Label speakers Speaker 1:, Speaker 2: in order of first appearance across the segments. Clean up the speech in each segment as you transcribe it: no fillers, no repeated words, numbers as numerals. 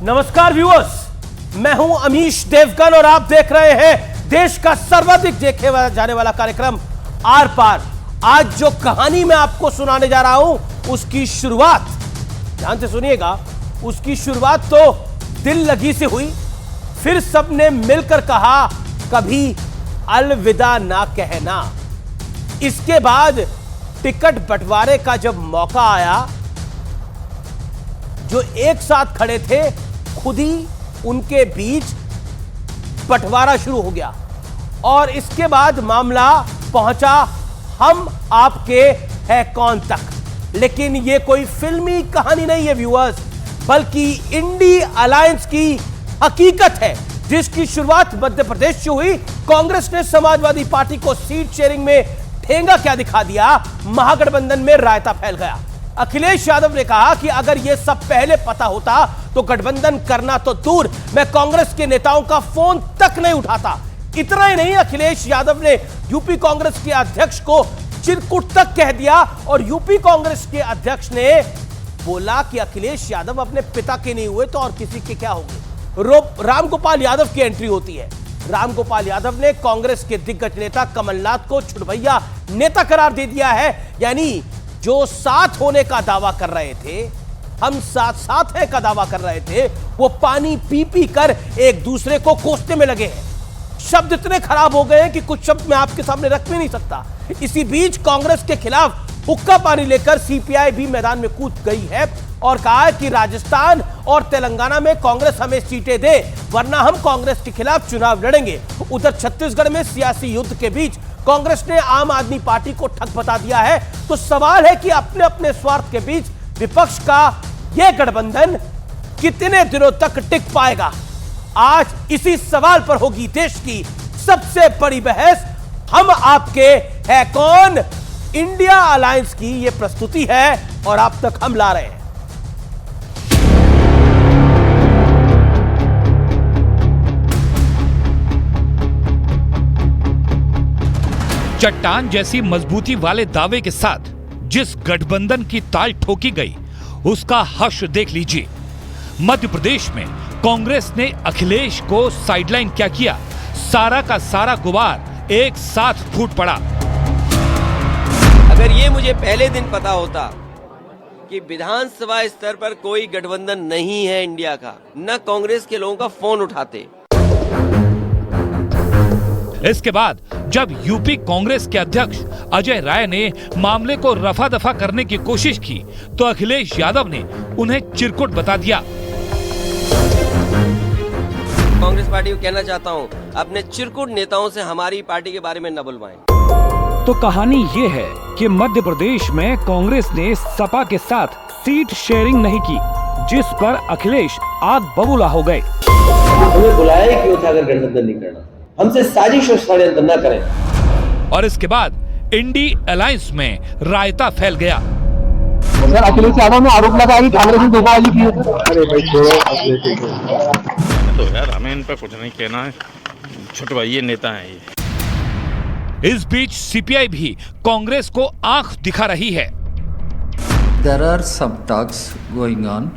Speaker 1: नमस्कार व्यूअर्स, मैं हूं अमीश देवगन और आप देख रहे हैं देश का सर्वाधिक देखे जाने वाला कार्यक्रम आर पार। आज जो कहानी मैं आपको सुनाने जा रहा हूं उसकी शुरुआत ध्यान से सुनिएगा। उसकी शुरुआत तो दिल लगी से हुई, फिर सबने मिलकर कहा कभी अलविदा ना कहना। इसके बाद टिकट बंटवारे का जब मौका आया, जो एक साथ खड़े थे खुद ही उनके बीच बंटवारा शुरू हो गया और इसके बाद मामला पहुंचा हम आपके है कौन तक। लेकिन यह कोई फिल्मी कहानी नहीं है व्यूअर्स, बल्कि इंडी अलायंस की हकीकत है, जिसकी शुरुआत मध्य प्रदेश से हुई। कांग्रेस ने समाजवादी पार्टी को सीट शेयरिंग में ठेंगा क्या दिखा दिया, महागठबंधन में रायता फैल गया। अखिलेश यादव ने कहा कि अगर यह सब पहले पता होता तो गठबंधन करना तो दूर, मैं कांग्रेस के नेताओं का फोन तक नहीं उठाता। इतना ही नहीं, अखिलेश यादव ने यूपी कांग्रेस के अध्यक्ष को चिरकुट तक कह दिया और यूपी कांग्रेस के अध्यक्ष ने बोला कि अखिलेश यादव अपने पिता के नहीं हुए तो और किसी के क्या होंगे। रामगोपाल यादव की एंट्री होती है। रामगोपाल यादव ने कांग्रेस के दिग्गज नेता कमलनाथ को छुटभैया नेता करार दे दिया है। यानी जो साथ होने का दावा कर रहे थे, हम साथ हैं का दावा कर रहे थे, वो पानी पी पी कर एक दूसरे को कोसने में लगे हैं। शब्द इतने खराब हो गए हैं कि कुछ शब्द मैं आपके सामने रख भी नहीं सकता। इसी बीच कांग्रेस के खिलाफ हुक्का पानी लेकर सीपीआई भी मैदान में कूद गई है और कहा है कि राजस्थान और तेलंगाना में कांग्रेस हमें सीटें दे, वरना हम कांग्रेस के खिलाफ चुनाव लड़ेंगे। उधर छत्तीसगढ़ में सियासी युद्ध के बीच कांग्रेस ने आम आदमी पार्टी को ठग बता दिया है। तो सवाल है कि अपने अपने स्वार्थ के बीच विपक्ष का यह गठबंधन कितने दिनों तक टिक पाएगा। आज इसी सवाल पर होगी देश की सबसे बड़ी बहस। हम आपके है कौन इंडिया अलायंस की यह प्रस्तुति है और आप तक हम ला रहे हैं।
Speaker 2: चट्टान जैसी मजबूती वाले दावे के साथ जिस गठबंधन की ताल ठोकी गई, उसका हर्ष देख लीजिए। मध्य प्रदेश में कांग्रेस ने अखिलेश को साइडलाइन क्या किया, सारा का सारा गुबार एक साथ फूट पड़ा।
Speaker 3: अगर ये मुझे पहले दिन पता होता कि विधानसभा स्तर पर कोई गठबंधन नहीं है इंडिया का, न कांग्रेस के लोगों का फोन उठाते।
Speaker 2: इसके बाद जब यूपी कांग्रेस के अध्यक्ष अजय राय ने मामले को रफा दफा करने की कोशिश की तो अखिलेश यादव ने उन्हें चिरकुट बता दिया।
Speaker 3: कांग्रेस पार्टी को कहना चाहता हूं, अपने चिरकुट नेताओं से हमारी पार्टी के बारे में न बुलवाएं।
Speaker 4: तो कहानी ये है कि मध्य प्रदेश में कांग्रेस ने सपा के साथ सीट शेयरिंग नहीं की, जिस पर अखिलेश आग बबूला हो गए।
Speaker 3: हमें बुलाया ही क्यों था अगर गठबंधन नहीं करना? हमसे साजिश और षड्यंत्र न करें।
Speaker 2: और इसके बाद इंडी अलायंस में रायता फैल गया।
Speaker 5: अखिलेश यादव ने आरोप लगाया कि कांग्रेस ने धोखाधड़ी की है। अरे भाई
Speaker 6: तो यार हमें इन पर कुछ नहीं कहना है, छुटवाइए नेता हैं ये।
Speaker 2: इस बीच सीपीआई भी कांग्रेस को आंख दिखा रही है।
Speaker 7: There are some talks going on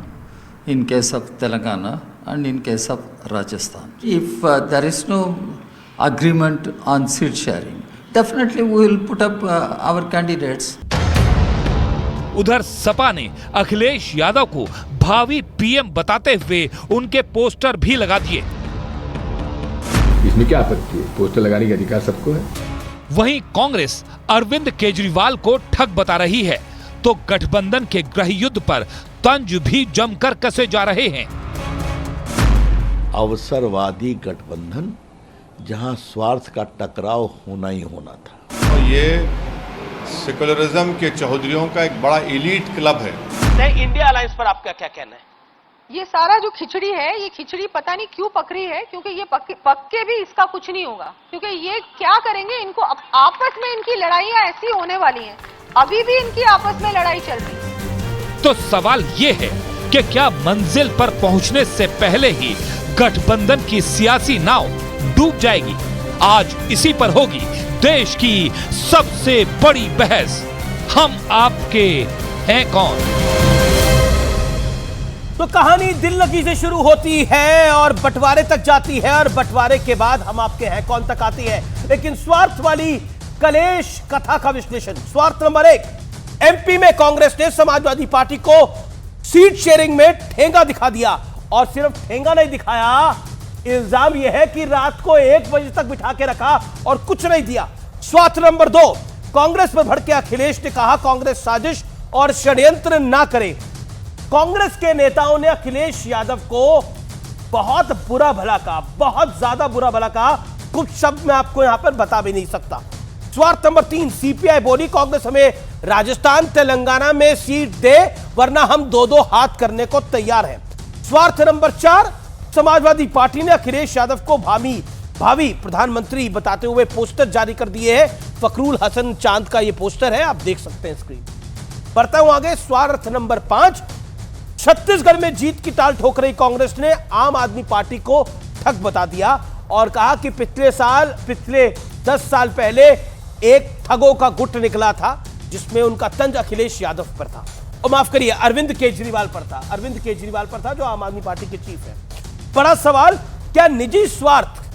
Speaker 7: in case of Telangana and in case of Rajasthan. If there is no agreement on seat sharing, definitely we will put up our candidates.
Speaker 2: उधर सपा ने अखिलेश यादव को भावी पीएम बताते हुए उनके poster भी लगा दिए।
Speaker 8: इसमें क्या आपत्ति है? पोस्टर लगाने का अधिकार सबको है।
Speaker 2: वहीं कांग्रेस अरविंद केजरीवाल को ठग बता रही है, तो गठबंधन के गृह युद्ध पर तंज भी जमकर कसे जा रहे हैं।
Speaker 9: अवसरवादी गठबंधन, जहां स्वार्थ का टकराव होना ही होना था।
Speaker 10: और ये सेकुलरिज्म के चौधरियों का एक बड़ा एलीट क्लब है।
Speaker 1: इंडिया अलायंस पर आपका क्या कहना है?
Speaker 11: ये सारा जो खिचड़ी है, ये खिचड़ी पता नहीं क्यों पकड़ी है, क्योंकि ये पक्के भी इसका कुछ नहीं होगा, क्योंकि ये क्या करेंगे, इनको आपस में इनकी लड़ाइयां ऐसी होने वाली हैं। अभी भी इनकी आपस में लड़ाई चल रही है।
Speaker 2: तो सवाल ये है कि क्या मंजिल पर पहुंचने से पहले ही गठबंधन की सियासी नाव डूब जाएगी? आज इसी पर होगी देश की सबसे बड़ी बहस। हम आपके हैं कौन?
Speaker 1: तो कहानी दिल लगी से शुरू होती है और बंटवारे तक जाती है और बंटवारे के बाद हम आपके हैं कौन तक आती है। लेकिन स्वार्थ वाली कलेश कथा का विश्लेषण। स्वार्थ नंबर 1, एमपी में कांग्रेस ने समाजवादी पार्टी को सीट शेयरिंग में ठेंगा दिखा दिया और सिर्फ ठेंगा नहीं दिखाया, इल्जाम यह है कि रात को 1 बजे तक बिठा के रखा और कुछ नहीं दिया। स्वार्थ नंबर 2, कांग्रेस पर भड़के अखिलेश ने कहा कांग्रेस साजिश और षड्यंत्र ना करे। कांग्रेस के नेताओं ने अखिलेश यादव को बहुत बुरा भला कहा, बहुत ज्यादा बुरा भला कहा, कुछ शब्द मैं आपको यहां पर बता भी नहीं सकता। स्वार्थ नंबर 3, सीपीआई बोली कांग्रेस हमें राजस्थान तेलंगाना में सीट दे वरना हम 2-2 हाथ करने को तैयार हैं। स्वार्थ नंबर 4, समाजवादी पार्टी ने अखिलेश यादव को भावी प्रधानमंत्री बताते हुए पोस्टर जारी कर दिए हैं। फखरुल हसन चांद का यह पोस्टर है, आप देख सकते हैं स्क्रीन। बढ़ता हूं आगे। स्वार्थ नंबर 5, छत्तीसगढ़ में जीत की ताल ठोक रही कांग्रेस ने आम आदमी पार्टी को ठग बता दिया और कहा कि पिछले 10 साल पहले एक ठगों का गुट निकला था जिसमें उनका तंज अखिलेश यादव पर था, और माफ करिए अरविंद केजरीवाल पर था। अरविंद केजरीवाल पर था जो आम आदमी पार्टी के चीफ है। बड़ा सवाल, क्या निजी स्वार्थ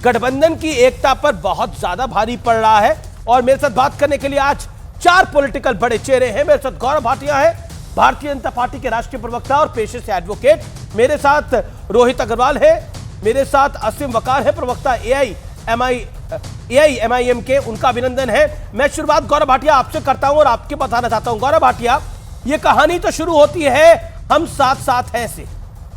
Speaker 1: गठबंधन की एकता पर बहुत ज्यादा भारी पड़ रहा है? और मेरे साथ बात करने के लिए आज 4 पॉलिटिकल बड़े चेहरे हैं। मेरे साथ गौरव भाटिया है, भारतीय जनता पार्टी के राष्ट्रीय प्रवक्ता और पेशे से एडवोकेट। मेरे साथ रोहित अग्रवाल है, मेरे साथ असीम वकार है, प्रवक्ता एआईएमआईएम के, उनका अभिनंदन है। मैं शुरुआत गौरव भाटिया आपसे करता हूं और आपके बताना चाहता हूं। गौरव भाटिया, ये कहानी तो शुरू होती है हम साथ साथ हैं से,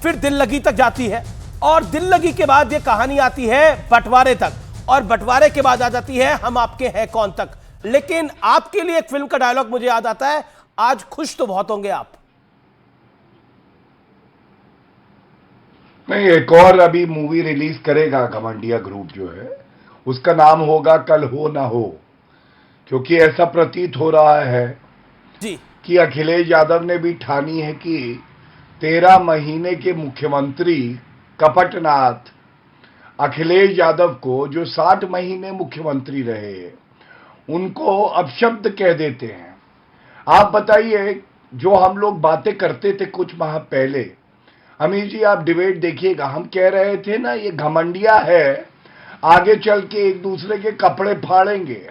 Speaker 1: फिर दिल लगी तक जाती है और दिल लगी के बाद ये कहानी आती है बंटवारे तक और बंटवारे के बाद आ जाती है हम आपके हैं कौन तक। लेकिन आपके लिए एक फिल्म का डायलॉग मुझे याद आता है, आज खुश तो बहुत होंगे आप।
Speaker 12: नहीं, एक और अभी मूवी रिलीज करेगा घमंडिया ग्रुप जो है, उसका नाम होगा कल हो ना हो, क्योंकि ऐसा प्रतीत हो रहा है
Speaker 1: जी
Speaker 12: कि अखिलेश यादव ने भी ठानी है कि 13 महीने के मुख्यमंत्री कपटनाथ अखिलेश यादव को, जो 60 महीने मुख्यमंत्री रहे, उनको अपशब्द कह देते हैं। आप बताइए, जो हम लोग बातें करते थे कुछ माह पहले, अमीर जी आप डिबेट देखिएगा, हम कह रहे थे ना ये घमंडिया है, आगे चल के एक दूसरे के कपड़े फाड़ेंगे,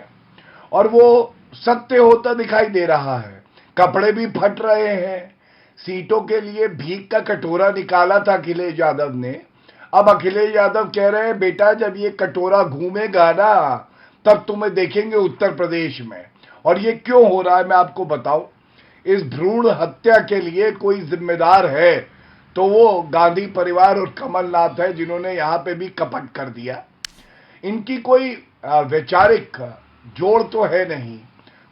Speaker 12: और वो सत्य होता दिखाई दे रहा है। कपड़े भी फट रहे हैं, सीटों के लिए भीख का कटोरा निकाला था अखिलेश यादव ने। अब अखिलेश यादव कह रहे हैं बेटा जब ये कटोरा घूमेगा ना तब तुम्हें देखेंगे उत्तर प्रदेश में। और ये क्यों हो रहा है मैं आपको बताऊं, इस भ्रूण हत्या के लिए कोई जिम्मेदार है तो वो गांधी परिवार और कमलनाथ है, जिन्होंने यहां पे भी कपट कर दिया। इनकी कोई वैचारिक जोड़ तो है नहीं,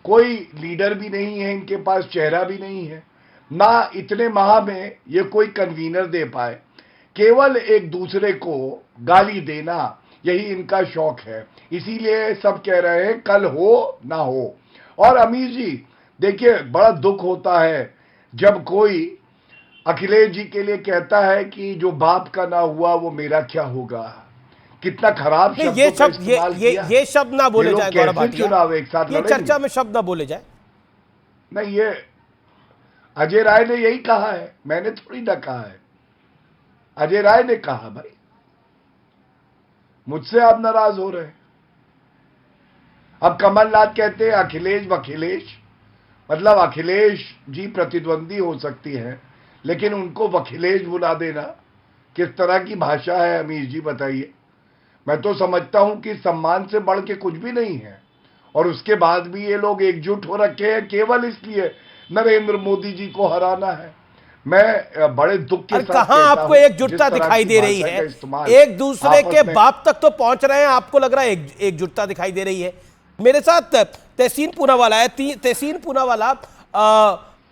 Speaker 12: कोई लीडर भी नहीं है, इनके पास चेहरा भी नहीं है, ना इतने माह में ये कोई कन्वीनर दे पाए, केवल एक दूसरे को गाली देना यही इनका शौक है। इसीलिए सब कह रहे हैं कल हो ना हो। और अमीर जी देखिए, बड़ा दुख होता है जब कोई अखिलेश जी के लिए कहता है कि जो बाप का ना हुआ वो मेरा क्या होगा। कितना खराब शब्द
Speaker 1: ये शब्द ना बोले जाए गौरव भाटिया,
Speaker 12: चुनाव एक साथ
Speaker 1: ये चर्चा में शब्द ना बोले जाए।
Speaker 12: नहीं, ये अजय राय ने यही कहा है, मैंने थोड़ी ना कहा है, अजय राय ने कहा। भाई मुझसे आप नाराज हो रहे हैं। अब कमलनाथ कहते हैं अखिलेश वखिलेश, मतलब अखिलेश जी प्रतिद्वंदी हो सकती है लेकिन उनको वखिलेश बुला देना किस तरह की भाषा है अमीर जी बताइए। मैं तो समझता हूं कि सम्मान से बढ़ के कुछ भी नहीं है, और उसके बाद भी ये लोग एकजुट हो रखे हैं केवल इसलिए नरेंद्र मोदी जी को हराना है। मैं बड़े दुख के साथ
Speaker 1: कहां आपको एकजुटता दिखाई दे रही है? एक दूसरे के बाप तक तो पहुंच रहे हैं, आपको लग रहा है एकजुटता दिखाई दे रही है? मेरे साथ तहसीन पूनावाला है। तहसीन पूनावाला,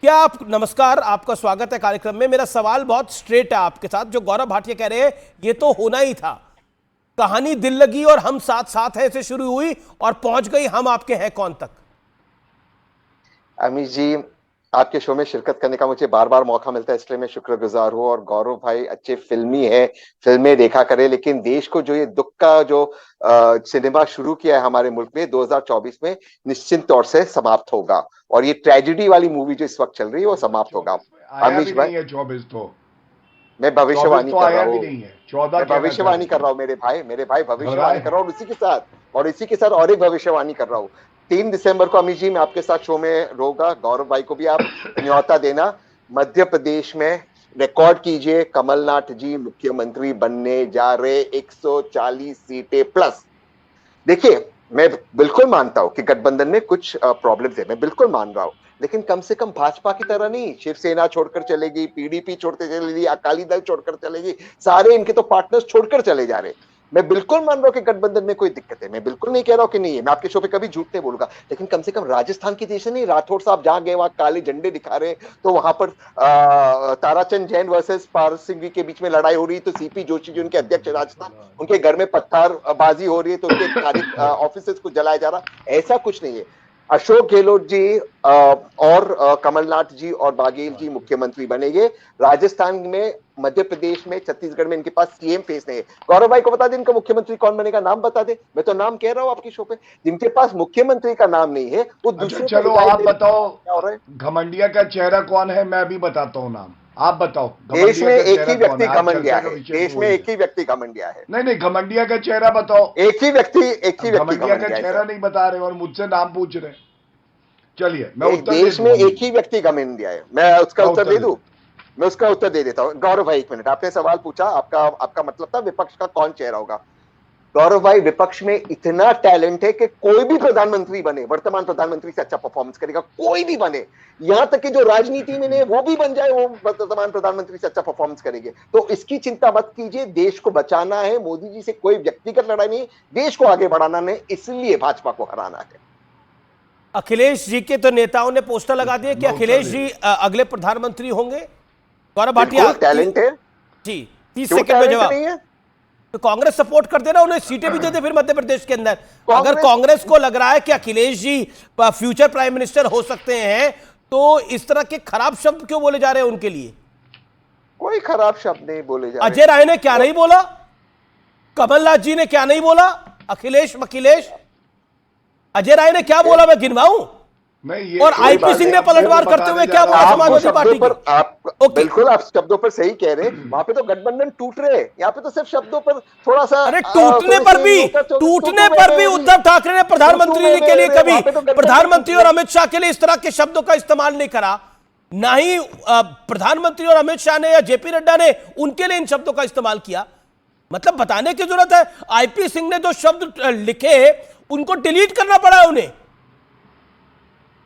Speaker 1: क्या आप, नमस्कार, आपका स्वागत है कार्यक्रम में। मेरा सवाल बहुत स्ट्रेट है आपके साथ। जो गौरव भाटिया कह रहे हैं ये तो होना ही था, कहानी दिल लगी और हम साथ साथ हैं से शुरू हुई और पहुंच गई हम आपके हैं कौन तक।
Speaker 13: अमीर जी, आपके शो में शिरकत करने का मुझे बार बार मौका मिलता है, इसलिए मैं शुक्रगुजार हूँ। और गौरव भाई अच्छे फिल्मी है, फिल्में देखा करे, लेकिन देश को जो ये दुख का जो सिनेमा शुरू किया है हमारे मुल्क में 2024 में निश्चित तौर से समाप्त होगा, और ये ट्रेजेडी वाली मूवी जो इस वक्त चल रही है वो समाप्त होगा।
Speaker 12: आया
Speaker 13: अमीश
Speaker 12: भी
Speaker 13: भाई,
Speaker 12: नहीं है 24 तो।
Speaker 13: मैं भविष्यवाणी
Speaker 12: तो
Speaker 13: कर
Speaker 12: आया
Speaker 13: रहा
Speaker 12: भी
Speaker 13: हूँ,
Speaker 12: नहीं है, 14
Speaker 13: मैं भविष्यवाणी कर रहा हूँ मेरे भाई भविष्यवाणी कर रहा हूँ इसी के साथ और एक भविष्यवाणी कर रहा हूँ। 3 दिसंबर को अमित जी मैं आपके साथ शो में रहूंगा, गौरव भाई को भी आप न्योता देना। मध्य प्रदेश में रिकॉर्ड कीजिए, कमलनाथ जी मुख्यमंत्री बनने जा रहे, 140 सीटें प्लस। देखिए, मैं बिल्कुल मानता हूं कि गठबंधन में कुछ प्रॉब्लम्स है, मैं बिल्कुल मान रहा हूं, लेकिन कम से कम भाजपा की तरह नहीं, शिवसेना छोड़कर चलेगी, पीडीपी छोड़कर चलेगी, अकाली दल छोड़कर चलेगी, सारे इनके तो पार्टनर्स छोड़कर चले जा रहे। मैं बिल्कुल मान रहा हूं कि गठबंधन में कोई दिक्कत है, मैं बिल्कुल नहीं कह रहा हूं कि नहीं है, मैं आपके शो पे कभी झूठ नहीं बोलूंगा, लेकिन कम से कम राजस्थान की जैसे नहीं, राठौड़ साहब जहां गए वहां काले झंडे दिखा रहे, तो वहां पर ताराचंद जैन वर्सेस पारस सिंह के बीच में लड़ाई हो रही, तो सीपी जोशी जी उनके अध्यक्ष राजस्थान, उनके घर में पत्थरबाजी हो रही है, तो उनके ऑफिसेस को जलाया जा रहा, ऐसा कुछ नहीं है। अशोक गहलोत जी और कमलनाथ जी और बाघेल जी मुख्यमंत्री बनेंगे। राजस्थान में, मध्य प्रदेश में, छत्तीसगढ़ में इनके पास सीएम फेस नहीं है। गौरव भाई को बता दे इनका मुख्यमंत्री कौन बनेगा, नाम बता दे, मैं तो नाम कह रहा हूं आपकी शो पे, जिनके पास मुख्यमंत्री का नाम नहीं है वो दूसरे।
Speaker 12: चलो आप बताओ घमंडिया का चेहरा कौन है, मैं भी बताता हूँ नाम, आप बताओ।
Speaker 13: देश में एक ही व्यक्ति घमंडिया है, देश में एक ही व्यक्ति घमंडिया है।
Speaker 12: नहीं, घमंडिया का चेहरा बताओ।
Speaker 13: एक ही व्यक्ति
Speaker 12: घमंडिया का चेहरा नहीं बता रहे और मुझसे नाम पूछ रहे। चलिए, मैं
Speaker 13: देश में एक ही व्यक्ति घमंडिया है, मैं उसका उत्तर दे दूं, मैं उसका उत्तर दे देता हूं। गौरव भाई 1 मिनट, आपने सवाल पूछा, आपका मतलब था विपक्ष का कौन चेहरा होगा। गौरव भाई, विपक्ष में इतना टैलेंट है कि कोई भी प्रधानमंत्री बने, वर्तमान प्रधानमंत्री से अच्छा परफॉर्मेंस करेगा, कोई भी बने, यहां तक कि जो राजनीति में वो भी बन जाए, वो वर्तमान प्रधानमंत्री से अच्छा परफॉर्मेंस करेंगे। तो इसकी चिंता मत कीजिए, देश को बचाना है, मोदी जी से कोई व्यक्तिगत लड़ाई नहीं, देश को आगे बढ़ाना नहीं, इसलिए भाजपा को हराना है।
Speaker 1: अखिलेश जी के तो नेताओं ने पोस्टर लगा दिए कि अखिलेश जी अगले प्रधानमंत्री होंगे। गौरव भाटिया,
Speaker 13: टैलेंट है
Speaker 1: जी, 30 सेकंड में जवाब। तो कांग्रेस सपोर्ट कर देना, उन्हें सीटें भी दे दे फिर मध्य प्रदेश के अंदर। अगर कांग्रेस को लग रहा है कि Akhilesh ji future prime minister हो सकते हैं, तो इस तरह के खराब शब्द क्यों बोले जा रहे हैं उनके लिए?
Speaker 13: कोई खराब शब्द नहीं बोले जा रहे।
Speaker 1: अजय राय ने क्या नहीं बोला, कमलनाथ जी ने क्या नहीं बोला, अखिलेश अजय राय ने क्या बोला, मैं गिनवाऊं? और आईपी सिंह ने पलटवार करते हुए क्या बोला समाजवादी पार्टी पर?
Speaker 13: बिल्कुल आप शब्दों पर सही कह रहे हैं, वहां पे तो गठबंधन टूट रहे हैं, यहाँ पे तो सिर्फ शब्दों पर थोड़ा सा।
Speaker 1: अरे टूटने पर भी उद्धव ठाकरे ने प्रधानमंत्री के लिए कभी प्रधानमंत्री और अमित शाह के लिए इस तरह के शब्दों का इस्तेमाल नहीं करा, ना ही प्रधानमंत्री और अमित शाह ने या जेपी नड्डा ने उनके लिए इन शब्दों का इस्तेमाल किया। मतलब बताने की जरूरत है, आईपी सिंह ने जो शब्द लिखे उनको डिलीट करना पड़ा उन्हें,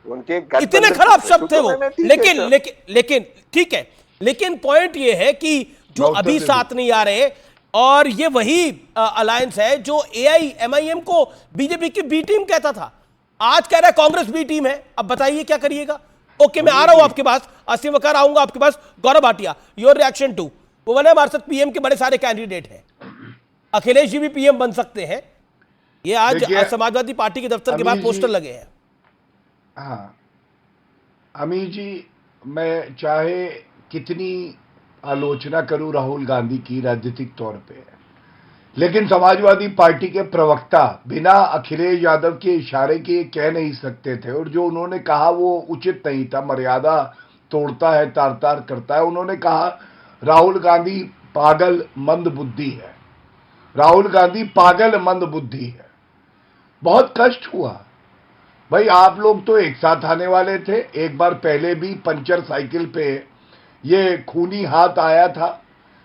Speaker 13: उनके
Speaker 1: इतने खराब शब्द थे वो। लेकिन ठीक है, लेकिन पॉइंट ये है कि जो अभी साथ नहीं आ रहे, और ये वही अलायंस है जो एआईएमआईएम को बीजेपी की बी टीम कहता था, आज कह रहा है कांग्रेस बी टीम है। अब बताइए क्या करिएगा? ओके, मैं आ रहा हूं आपके पास, असीम वकार आऊंगा आपके पास। Gaurav Bhatia, your reaction to वो हमारे साथ पीएम के बड़े सारे कैंडिडेट हैं, अखिलेश जी भी पीएम बन सकते हैं, ये आज समाजवादी पार्टी के दफ्तर के बाहर पोस्टर लगे हैं।
Speaker 12: हाँ अमीर जी, मैं चाहे कितनी आलोचना करूं राहुल गांधी की राजनीतिक तौर पे, लेकिन समाजवादी पार्टी के प्रवक्ता बिना अखिलेश यादव के इशारे के कह नहीं सकते थे, और जो उन्होंने कहा वो उचित नहीं था, मर्यादा तोड़ता है, तार तार करता है। उन्होंने कहा राहुल गांधी पागल मंद बुद्धि है, राहुल गांधी पागल मंद बुद्धि है। बहुत कष्ट हुआ भाई, आप लोग तो एक साथ आने वाले थे, एक बार पहले भी पंचर साइकिल पे ये खूनी हाथ आया था,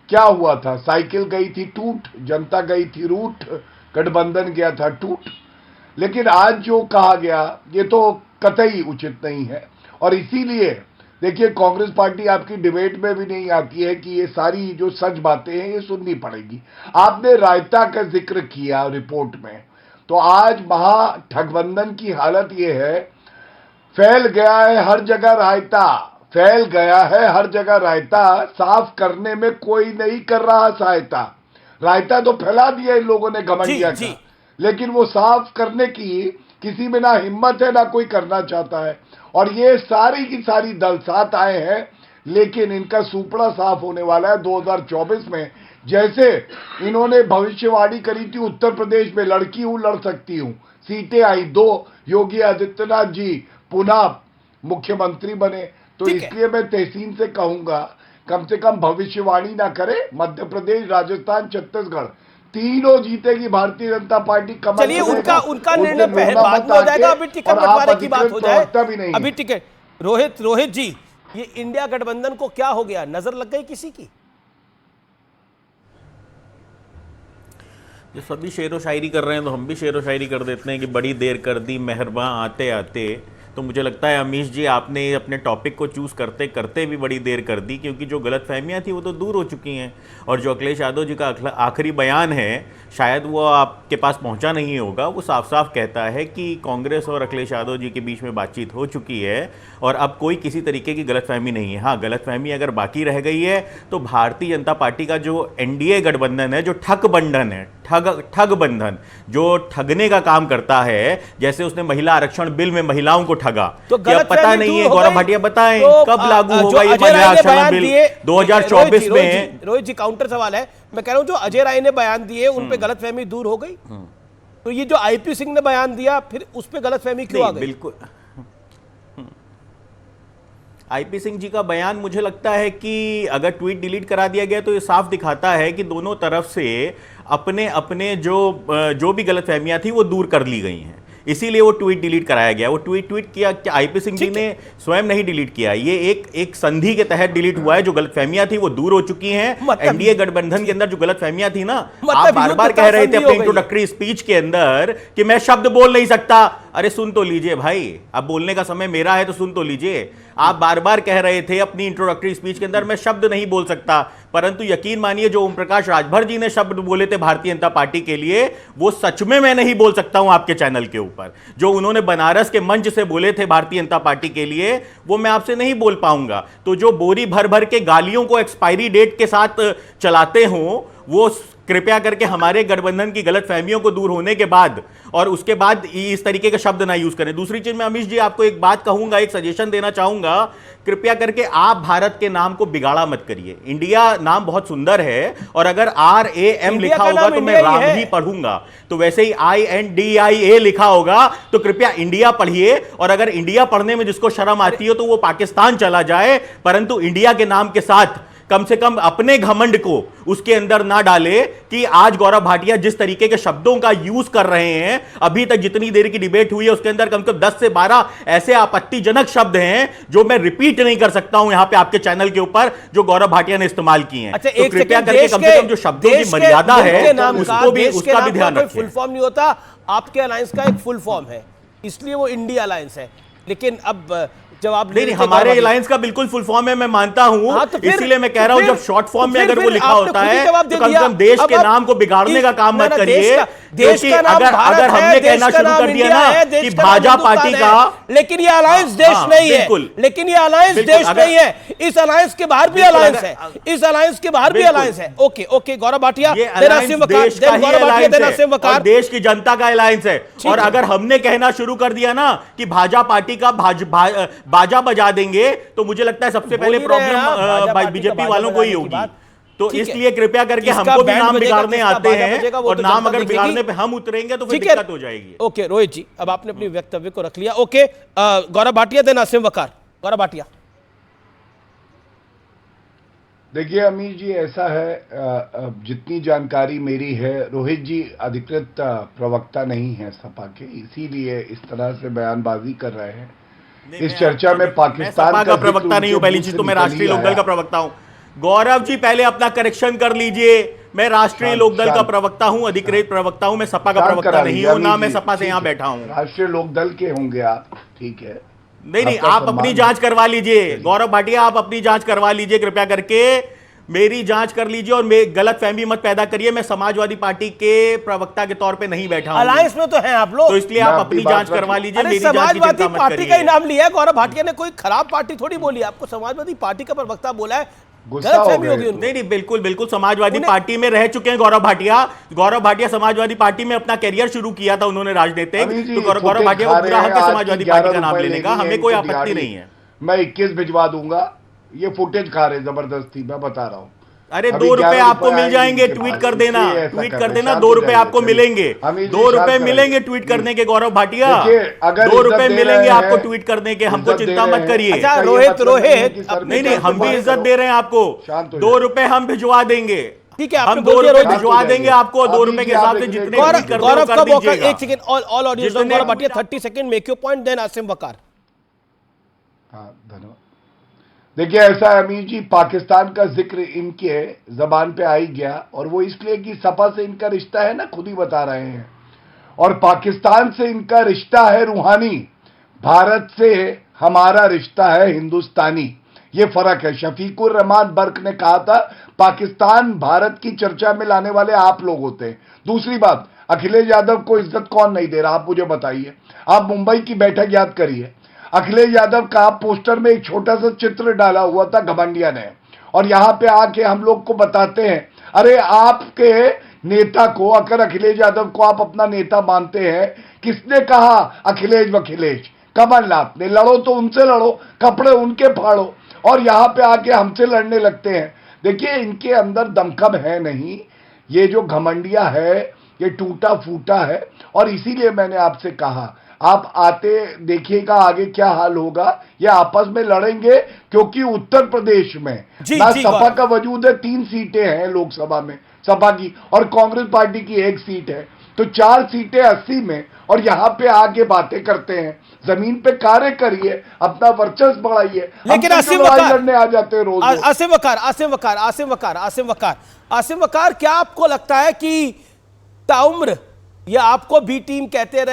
Speaker 12: क्या हुआ था? साइकिल गई थी टूट, जनता गई थी रूठ, गठबंधन गया था टूट। लेकिन आज जो कहा गया ये तो कतई उचित नहीं है, और इसीलिए देखिए कांग्रेस पार्टी आपकी डिबेट में भी नहीं आती है कि ये सारी जो सच बातें हैं ये सुननी पड़ेगी। आपने रायता का जिक्र किया रिपोर्ट में, तो आज महागठबंधन की हालत ये है, फैल गया है हर जगह रायता, फैल गया है हर जगह रायता, साफ करने में कोई नहीं कर रहा सहायता। रायता तो फैला दिया इन लोगों ने घमंडिया का, लेकिन वो साफ करने की किसी में ना हिम्मत है ना कोई करना चाहता है। और ये सारी की सारी दल साथ आए हैं, लेकिन इनका सुपड़ा साफ होने वाला है 2024 में। जैसे इन्होंने भविष्यवाणी करी थी उत्तर प्रदेश में लड़की हूं लड़ सकती हूं, सीटें आई 2, योगी आदित्यनाथ जी पुनः मुख्यमंत्री बने, तो इसलिए मैं तहसीन से कहूंगा कम से कम भविष्यवाणी ना करे। मध्य प्रदेश, राजस्थान, छत्तीसगढ़ तीनों जीतेगी भारतीय जनता पार्टी। कमल
Speaker 1: चलिए उनका निर्णय बाद में हो जाएगा, अभी टिकट बंटवारे की बात हो जाए। अभी टिकट रोहित जी, ये इंडिया गठबंधन को क्या हो गया, नजर लग गई किसी की?
Speaker 14: ये सभी शेरो शायरी कर रहे हैं तो हम भी शेरो शायरी कर देते हैं कि बड़ी देर कर दी मेहरबां आते आते। तो मुझे लगता है अमीश जी आपने अपने टॉपिक को चूज़ करते करते भी बड़ी देर कर दी, क्योंकि जो गलतफहमियां थी वो तो दूर हो चुकी हैं। और जो अखिलेश यादव जी का आखिरी बयान है, शायद वो आपके पास पहुंचा नहीं होगा, वो साफ साफ कहता है कि कांग्रेस और अखिलेश यादव जी के बीच में बातचीत हो चुकी है और अब कोई किसी तरीके की गलतफहमी नहीं है। हाँ, गलतफहमी अगर बाकी रह गई है तो भारतीय जनता पार्टी का जो एनडीए गठबंधन है, जो ठग बंधन है, ठग बंधन जो ठगने का काम करता है, जैसे उसने महिला आरक्षण बिल में महिलाओं को ठगा, तो क्या पता नहीं है? गौरव भाटिया बताएं कब लागू होगा ये महिला आरक्षण बिल? 2024 में।
Speaker 1: रोहित जी काउंटर सवाल है, मैं कह रहा हूं जो अजय राय ने बयान दिए उन पे गलतफहमी दूर हो गई, तो ये जो आईपी सिंह ने बयान दिया फिर उस पे गलतफहमी क्यों आ गई?
Speaker 14: बिल्कुल, आईपी सिंह जी का बयान मुझे लगता है कि अगर ट्वीट डिलीट करा दिया गया तो ये साफ दिखाता है कि दोनों तरफ से अपने अपने जो भी गलतफहमियां थी वो दूर कर ली गई हैं, इसीलिए वो ट्वीट डिलीट कराया गया। वो ट्वीट किया कि आईपी सिंह जी ने स्वयं नहीं डिलीट किया, ये एक संधि के तहत डिलीट हुआ है। जो गलतफहमियां थी वो दूर हो चुकी हैं। एनडीए गठबंधन के अंदर जो गलतफहमियां थी ना, आप बार बार कह रहे थे अपने इंट्रोडक्टरी स्पीच के अंदर कि मैं शब्द बोल नहीं सकता। अरे सुन तो लीजिए भाई, अब बोलने का समय मेरा है तो सुन तो लीजिए। आप बार बार कह रहे थे अपनी इंट्रोडक्टरी स्पीच के अंदर मैं शब्द नहीं बोल सकता, परंतु यकीन मानिए जो ओम प्रकाश राजभर जी ने शब्द बोले थे भारतीय जनता पार्टी के लिए, वो सच में मैं नहीं बोल सकता हूं आपके चैनल के ऊपर। जो उन्होंने बनारस के मंच से बोले थे भारतीय जनता पार्टी के लिए, वो मैं आपसे नहीं बोल पाऊंगा। तो जो बोरी भर भर के गालियों को एक्सपायरी डेट के साथ चलाते हो, वो कृपया करके हमारे गठबंधन की गलतफहमियों को दूर होने के बाद और उसके बाद इस तरीके के शब्द ना यूज करें। दूसरी चीज, मैं अमीश जी आपको एक बात कहूंगा, एक सजेशन देना चाहूंगा, कृपया करके आप भारत के नाम को बिगाड़ा मत करिए। इंडिया नाम बहुत सुंदर है और अगर RAM लिखा होगा तो मैं राम ही पढ़ूंगा, तो वैसे ही INDIA लिखा होगा तो कृपया इंडिया पढ़िए। और अगर इंडिया पढ़ने में जिसको शर्म आती हो तो वो पाकिस्तान चला जाए, परंतु इंडिया के नाम के साथ कम से कम अपने घमंड को उसके अंदर ना डाले कि आज गौरव भाटिया जिस तरीके के शब्दों का यूज कर रहे हैं, अभी तक जितनी देर की डिबेट हुई है उसके अंदर कम से कम 10 से 12 ऐसे आपत्तिजनक शब्द हैं जो मैं रिपीट नहीं कर सकता हूं यहां पे आपके चैनल के ऊपर, जो गौरव भाटिया ने इस्तेमाल किए हैं।
Speaker 1: अच्छा,
Speaker 14: तो कृपया करके कम से कम जो शब्दों की मर्यादा है उसका भी ध्यान रखें।
Speaker 1: फुल फॉर्म नहीं होता, आपके अलायंस का एक फुल फॉर्म है, इसलिए वो इंडिया अलायंस है। लेकिन अब जवाब
Speaker 14: नहीं, हमारे अलायंस का बिल्कुल फुल फॉर्म है, मैं मानता हूं, तो इसीलिए मैं कह रहा हूं जब शॉर्ट फॉर्म में अगर वो लिखा होता है तो कम से कम देश के नाम को बिगाड़ने का काम मत करिए। क्योंकि अगर हमने कहना शुरू कर दिया ना कि भाजपा पार्टी का,
Speaker 1: लेकिन ये अलायंस देश नहीं है, लेकिन ये अलायंस देश नहीं है, इस अलायंस के बाहर भी अलायंस है, इस अलायंस के बाहर भी अलायंस है। ओके गौरव भाटिया,
Speaker 14: देश की जनता का अलायंस है। और अगर हमने कहना शुरू कर दिया ना कि भाजपा पार्टी का बाजा बजा देंगे तो मुझे लगता है सबसे पहले प्रॉब्लम बीजेपी वालों को ही होगी। तो इसलिए कृपया करके हमको भी नाम बिगाड़ने आते हैं और नाम अगर बिगाड़ने पे हम उतरेंगे तो फिर दिक्कत हो जाएगी।
Speaker 1: ओके रोहित जी, अब आपने अपनी वक्तव्य को रख लिया। ओके गौरव भाटिया, देन असीम वकार। गौरव भाटिया,
Speaker 12: देखिए अमीर जी, ऐसा है, जितनी जानकारी मेरी है, रोहित जी अधिकृत प्रवक्ता नहीं है सपा के, इसीलिए इस तरह से बयानबाजी कर रहे हैं। इस चर्चा में पाकिस्तान
Speaker 14: का प्रवक्ता नहीं हूं, पहली चीज तो मैं राष्ट्रीय लोकदल का प्रवक्ता हूं। गौरव जी पहले अपना करेक्शन कर लीजिए, मैं राष्ट्रीय लोकदल का प्रवक्ता हूं, अधिकृत प्रवक्ता हूं, मैं सपा का प्रवक्ता नहीं हूं, ना मैं सपा से यहां बैठा हूं।
Speaker 12: राष्ट्रीय लोकदल के होंगे आप, ठीक है?
Speaker 14: नहीं, आप अपनी जांच करवा लीजिए। गौरव भाटिया, आप अपनी जांच करवा लीजिए, कृपया करके मेरी जांच कर लीजिए और गलत फहमी मत पैदा करिए। मैं समाजवादी पार्टी के प्रवक्ता के तौर पे नहीं बैठा हूं।
Speaker 1: अलायंस में तो हैं आप लोग,
Speaker 14: तो इसलिए आप अपनी जांच करवा लीजिए। मेरी
Speaker 1: समाजवादी पार्टी का नाम लिया है गौरव भाटिया ने, कोई खराब पार्टी थोड़ी बोली, आपको समाजवादी पार्टी का प्रवक्ता बोला है, गलतफहमी होगी उनको।
Speaker 14: नहीं, बिल्कुल समाजवादी पार्टी में रह चुके हैं गौरव भाटिया समाजवादी पार्टी में अपना करियर शुरू किया था उन्होंने, राजनीतिक। तो गौरव भाटिया को पूरा हक है समाजवादी पार्टी का नाम लेने का, हमें कोई आपत्ति नहीं है।
Speaker 12: मैं 21 भिजवा दूंगा, ये फुटेज खा रहे जबरदस्ती, मैं बता रहा हूं।
Speaker 14: अरे 2 रुपए आपको मिल जाएंगे, ट्वीट कर देना, ट्वीट कर देना, 2 रुपए आपको मिलेंगे, 2 रुपए मिलेंगे ट्वीट करने के। गौरव भाटिया, 2 रुपए मिलेंगे आपको ट्वीट करने के, हमको चिंता मत करिए।
Speaker 1: अच्छा रोहित,
Speaker 14: नहीं, हम भी इज्जत दे रहे हैं आपको, 2 रुपए हम भिजवा देंगे,
Speaker 1: ठीक है,
Speaker 14: हम 2 रुपए भिजवा देंगे आपको, 2 रुपए के हिसाब से जितने
Speaker 1: गौरव का मौका, एक second, all audience, Gaurav Bhatia 30 second, make your point, then Asim Waqar.
Speaker 12: हाँ, धन्यवाद। देखिए, ऐसा है अमीर जी, पाकिस्तान का जिक्र इनके जबान पे आ ही गया, और वो इसलिए कि सपा से इनका रिश्ता है ना, खुद ही बता रहे हैं, और पाकिस्तान से इनका रिश्ता है रूहानी, भारत से हमारा रिश्ता है हिंदुस्तानी। ये फर्क है। शफीकुर रहमान बर्क ने कहा था, पाकिस्तान भारत की चर्चा में लाने वाले आप लोग होते हैं। दूसरी बात, अखिलेश यादव को इज्जत कौन नहीं दे रहा, आप मुझे बताइए। आप मुंबई की बैठक याद करिए, अखिलेश यादव का पोस्टर में एक छोटा सा चित्र डाला हुआ था घमंडिया ने, और यहां पे आके हम लोग को बताते हैं, अरे आपके नेता को, अगर अखिलेश यादव को आप अपना नेता मानते हैं, किसने कहा अखिलेश वखिलेश? कमलनाथ ने। लड़ो तो उनसे लड़ो, कपड़े उनके फाड़ो, और यहां पे आके हमसे लड़ने लगते हैं। देखिए, इनके अंदर दमखम है नहीं, ये जो घमंडिया है ये टूटा फूटा है, और इसीलिए मैंने आपसे कहा, आप आते देखिएगा आगे क्या हाल होगा। ये आपस में लड़ेंगे, क्योंकि उत्तर प्रदेश में ना सपा का वजूद है, 3 सीटें हैं लोकसभा में सपा की, और कांग्रेस पार्टी की 1 सीट है, तो 4 सीटें 80 में, और यहां पे आके बातें करते हैं। जमीन पे कार्य करिए, अपना वर्चस्व बढ़ाइए।
Speaker 1: लेकिन आसिम वकार
Speaker 12: लड़ने आ जाते हैं रोज।
Speaker 1: आसिम वकार, क्या आपको लगता है कि ताउम्र ये आपको बी टीम कहते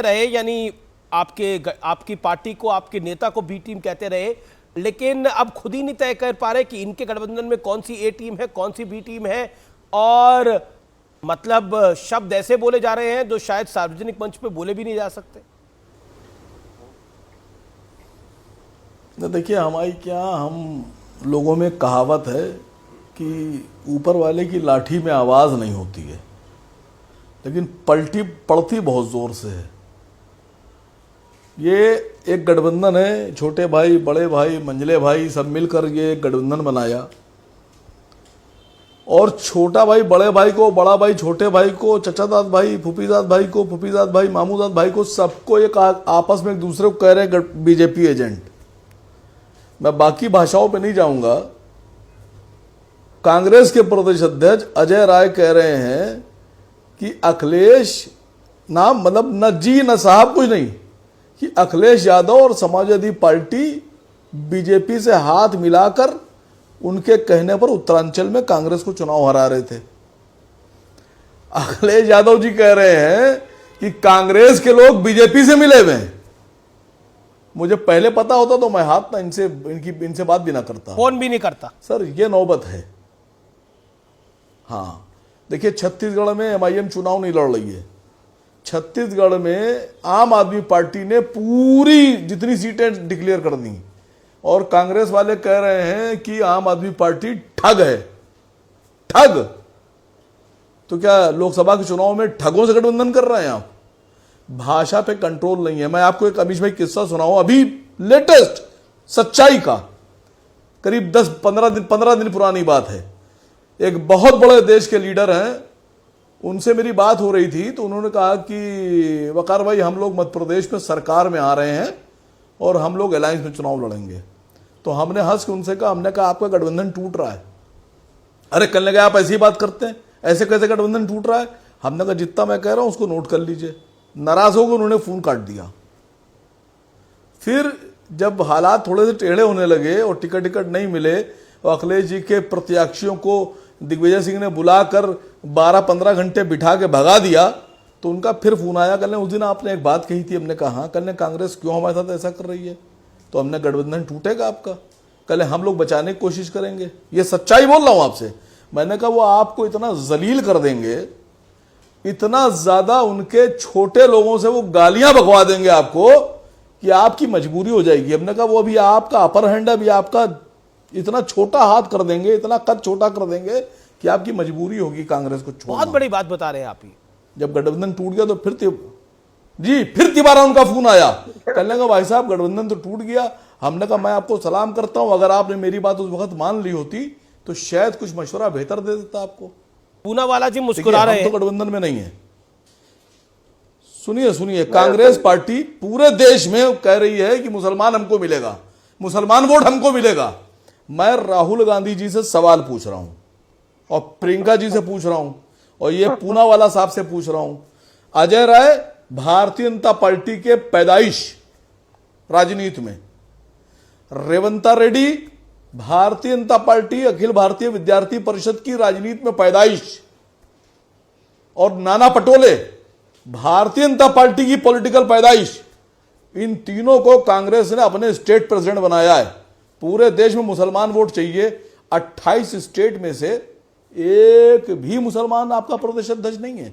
Speaker 1: रहे, यानी आपकी पार्टी को, आपके नेता को बी टीम कहते रहे, लेकिन अब खुद ही नहीं तय कर पा रहे कि इनके गठबंधन में कौन सी ए टीम है, कौन सी बी टीम है, और मतलब शब्द ऐसे बोले जा रहे हैं जो शायद सार्वजनिक मंच पे बोले भी नहीं जा सकते।
Speaker 15: देखिए, हम लोगों में कहावत है कि ऊपर वाले की लाठी में आवाज नहीं होती है, लेकिन पड़ती बहुत जोर से है। ये एक गठबंधन है, छोटे भाई, बड़े भाई, मंझले भाई सब मिलकर ये एक गठबंधन बनाया, और छोटा भाई बड़े भाई को, बड़ा भाई छोटे भाई को, चचादाद भाई फूफीदाद भाई को, फूफीदाद भाई मामूदाद भाई को, सबको एक आपस में एक दूसरे को कह रहे हैं बीजेपी एजेंट। मैं बाकी भाषाओं पे नहीं जाऊंगा। कांग्रेस के प्रदेश अध्यक्ष अजय राय कह रहे हैं कि अखिलेश नाम, मतलब न जी न साहब, कुछ नहीं, कि अखिलेश यादव और समाजवादी पार्टी बीजेपी से हाथ मिलाकर उनके कहने पर उत्तरांचल में कांग्रेस को चुनाव हरा रहे थे। अखिलेश यादव जी कह रहे हैं कि कांग्रेस के लोग बीजेपी से मिले हुए हैं। मुझे पहले पता होता तो मैं हाथ ना इनसे बात भी ना करता,
Speaker 1: फोन भी नहीं करता।
Speaker 15: सर, ये नौबत है। हाँ, देखिए, छत्तीसगढ़ में एमआईएम चुनाव नहीं लड़ रही है। छत्तीसगढ़ में आम आदमी पार्टी ने पूरी जितनी सीटें डिक्लेयर कर दी, और कांग्रेस वाले कह रहे हैं कि आम आदमी पार्टी ठग है। ठग? तो क्या लोकसभा के चुनाव में ठगों से गठबंधन कर रहे हैं आप? भाषा पे कंट्रोल नहीं है। मैं आपको एक अमीश भाई किस्सा सुनाऊं, अभी लेटेस्ट सच्चाई का, करीब 10-15 दिन पुरानी बात है। एक बहुत बड़े देश के लीडर हैं, उनसे मेरी बात हो रही थी, तो उन्होंने कहा कि वकार भाई, हम लोग मध्य प्रदेश में सरकार में आ रहे हैं और हम लोग अलायंस में चुनाव लड़ेंगे। तो हमने हंस के उनसे कहा, हमने कहा आपका गठबंधन टूट रहा है। अरे कहने लगे, आप ऐसी बात करते हैं, ऐसे कैसे गठबंधन टूट रहा है? हमने कहा जितना मैं कह रहा हूं उसको नोट कर लीजिए। नाराज होकर उन्होंने फोन काट दिया। फिर जब हालात थोड़े से टेढ़े होने लगे और टिकट नहीं मिले, तो अखिलेश जी के प्रत्याशियों को दिग्विजय सिंह ने बुलाकर 12-15 घंटे बिठा के भगा दिया, तो उनका फिर फोन आया, कल उस दिन आपने एक बात कही थी। हमने कहा हाँ। कल कांग्रेस क्यों हमारे साथ ऐसा कर रही है? तो हमने गठबंधन टूटेगा आपका, कल हम लोग बचाने की कोशिश करेंगे। ये सच्चाई बोल रहा हूं आपसे। मैंने कहा वो आपको इतना जलील कर देंगे, इतना ज्यादा उनके छोटे लोगों से वो गालियां बकवा देंगे आपको कि आपकी मजबूरी हो जाएगी। हमने कहा वो अभी आपका अपर हैंड है, अभी आपका इतना छोटा हाथ कर देंगे, इतना कद छोटा कर देंगे कि आपकी मजबूरी होगी कांग्रेस को छोड़ना।
Speaker 1: बहुत बड़ी बात बता रहे हैं आप ही।
Speaker 15: जब गठबंधन टूट गया तो फिर तिबारा उनका फोन आया, कहने का भाई साहब गठबंधन तो टूट गया। हमने कहा मैं आपको सलाम करता हूं, अगर आपने मेरी बात उस वक्त मान ली होती तो शायद कुछ मशवरा बेहतर दे देता आपको।
Speaker 1: पूनावाला जी मुस्कुरा रहे हैं।
Speaker 15: तो गठबंधन में नहीं है। सुनिए सुनिए, कांग्रेस पार्टी पूरे देश में कह रही है कि मुसलमान हमको मिलेगा, मुसलमान वोट हमको मिलेगा। मैं राहुल गांधी जी से सवाल पूछ रहा हूं और प्रियंका जी से पूछ रहा हूं और ये पूनावाला साहब से पूछ रहा हूं। अजय राय भारतीय जनता पार्टी के पैदाइश राजनीति में, रेवंता रेड्डी भारतीय जनता पार्टी अखिल भारतीय विद्यार्थी परिषद की राजनीति में पैदाइश, और नाना पटोले भारतीय जनता पार्टी की पॉलिटिकल पैदाइश। इन तीनों को कांग्रेस ने अपने स्टेट प्रेसिडेंट बनाया है। पूरे देश में मुसलमान वोट चाहिए। 28 स्टेट में से एक भी मुसलमान आपका प्रदेश अध्यक्ष नहीं है।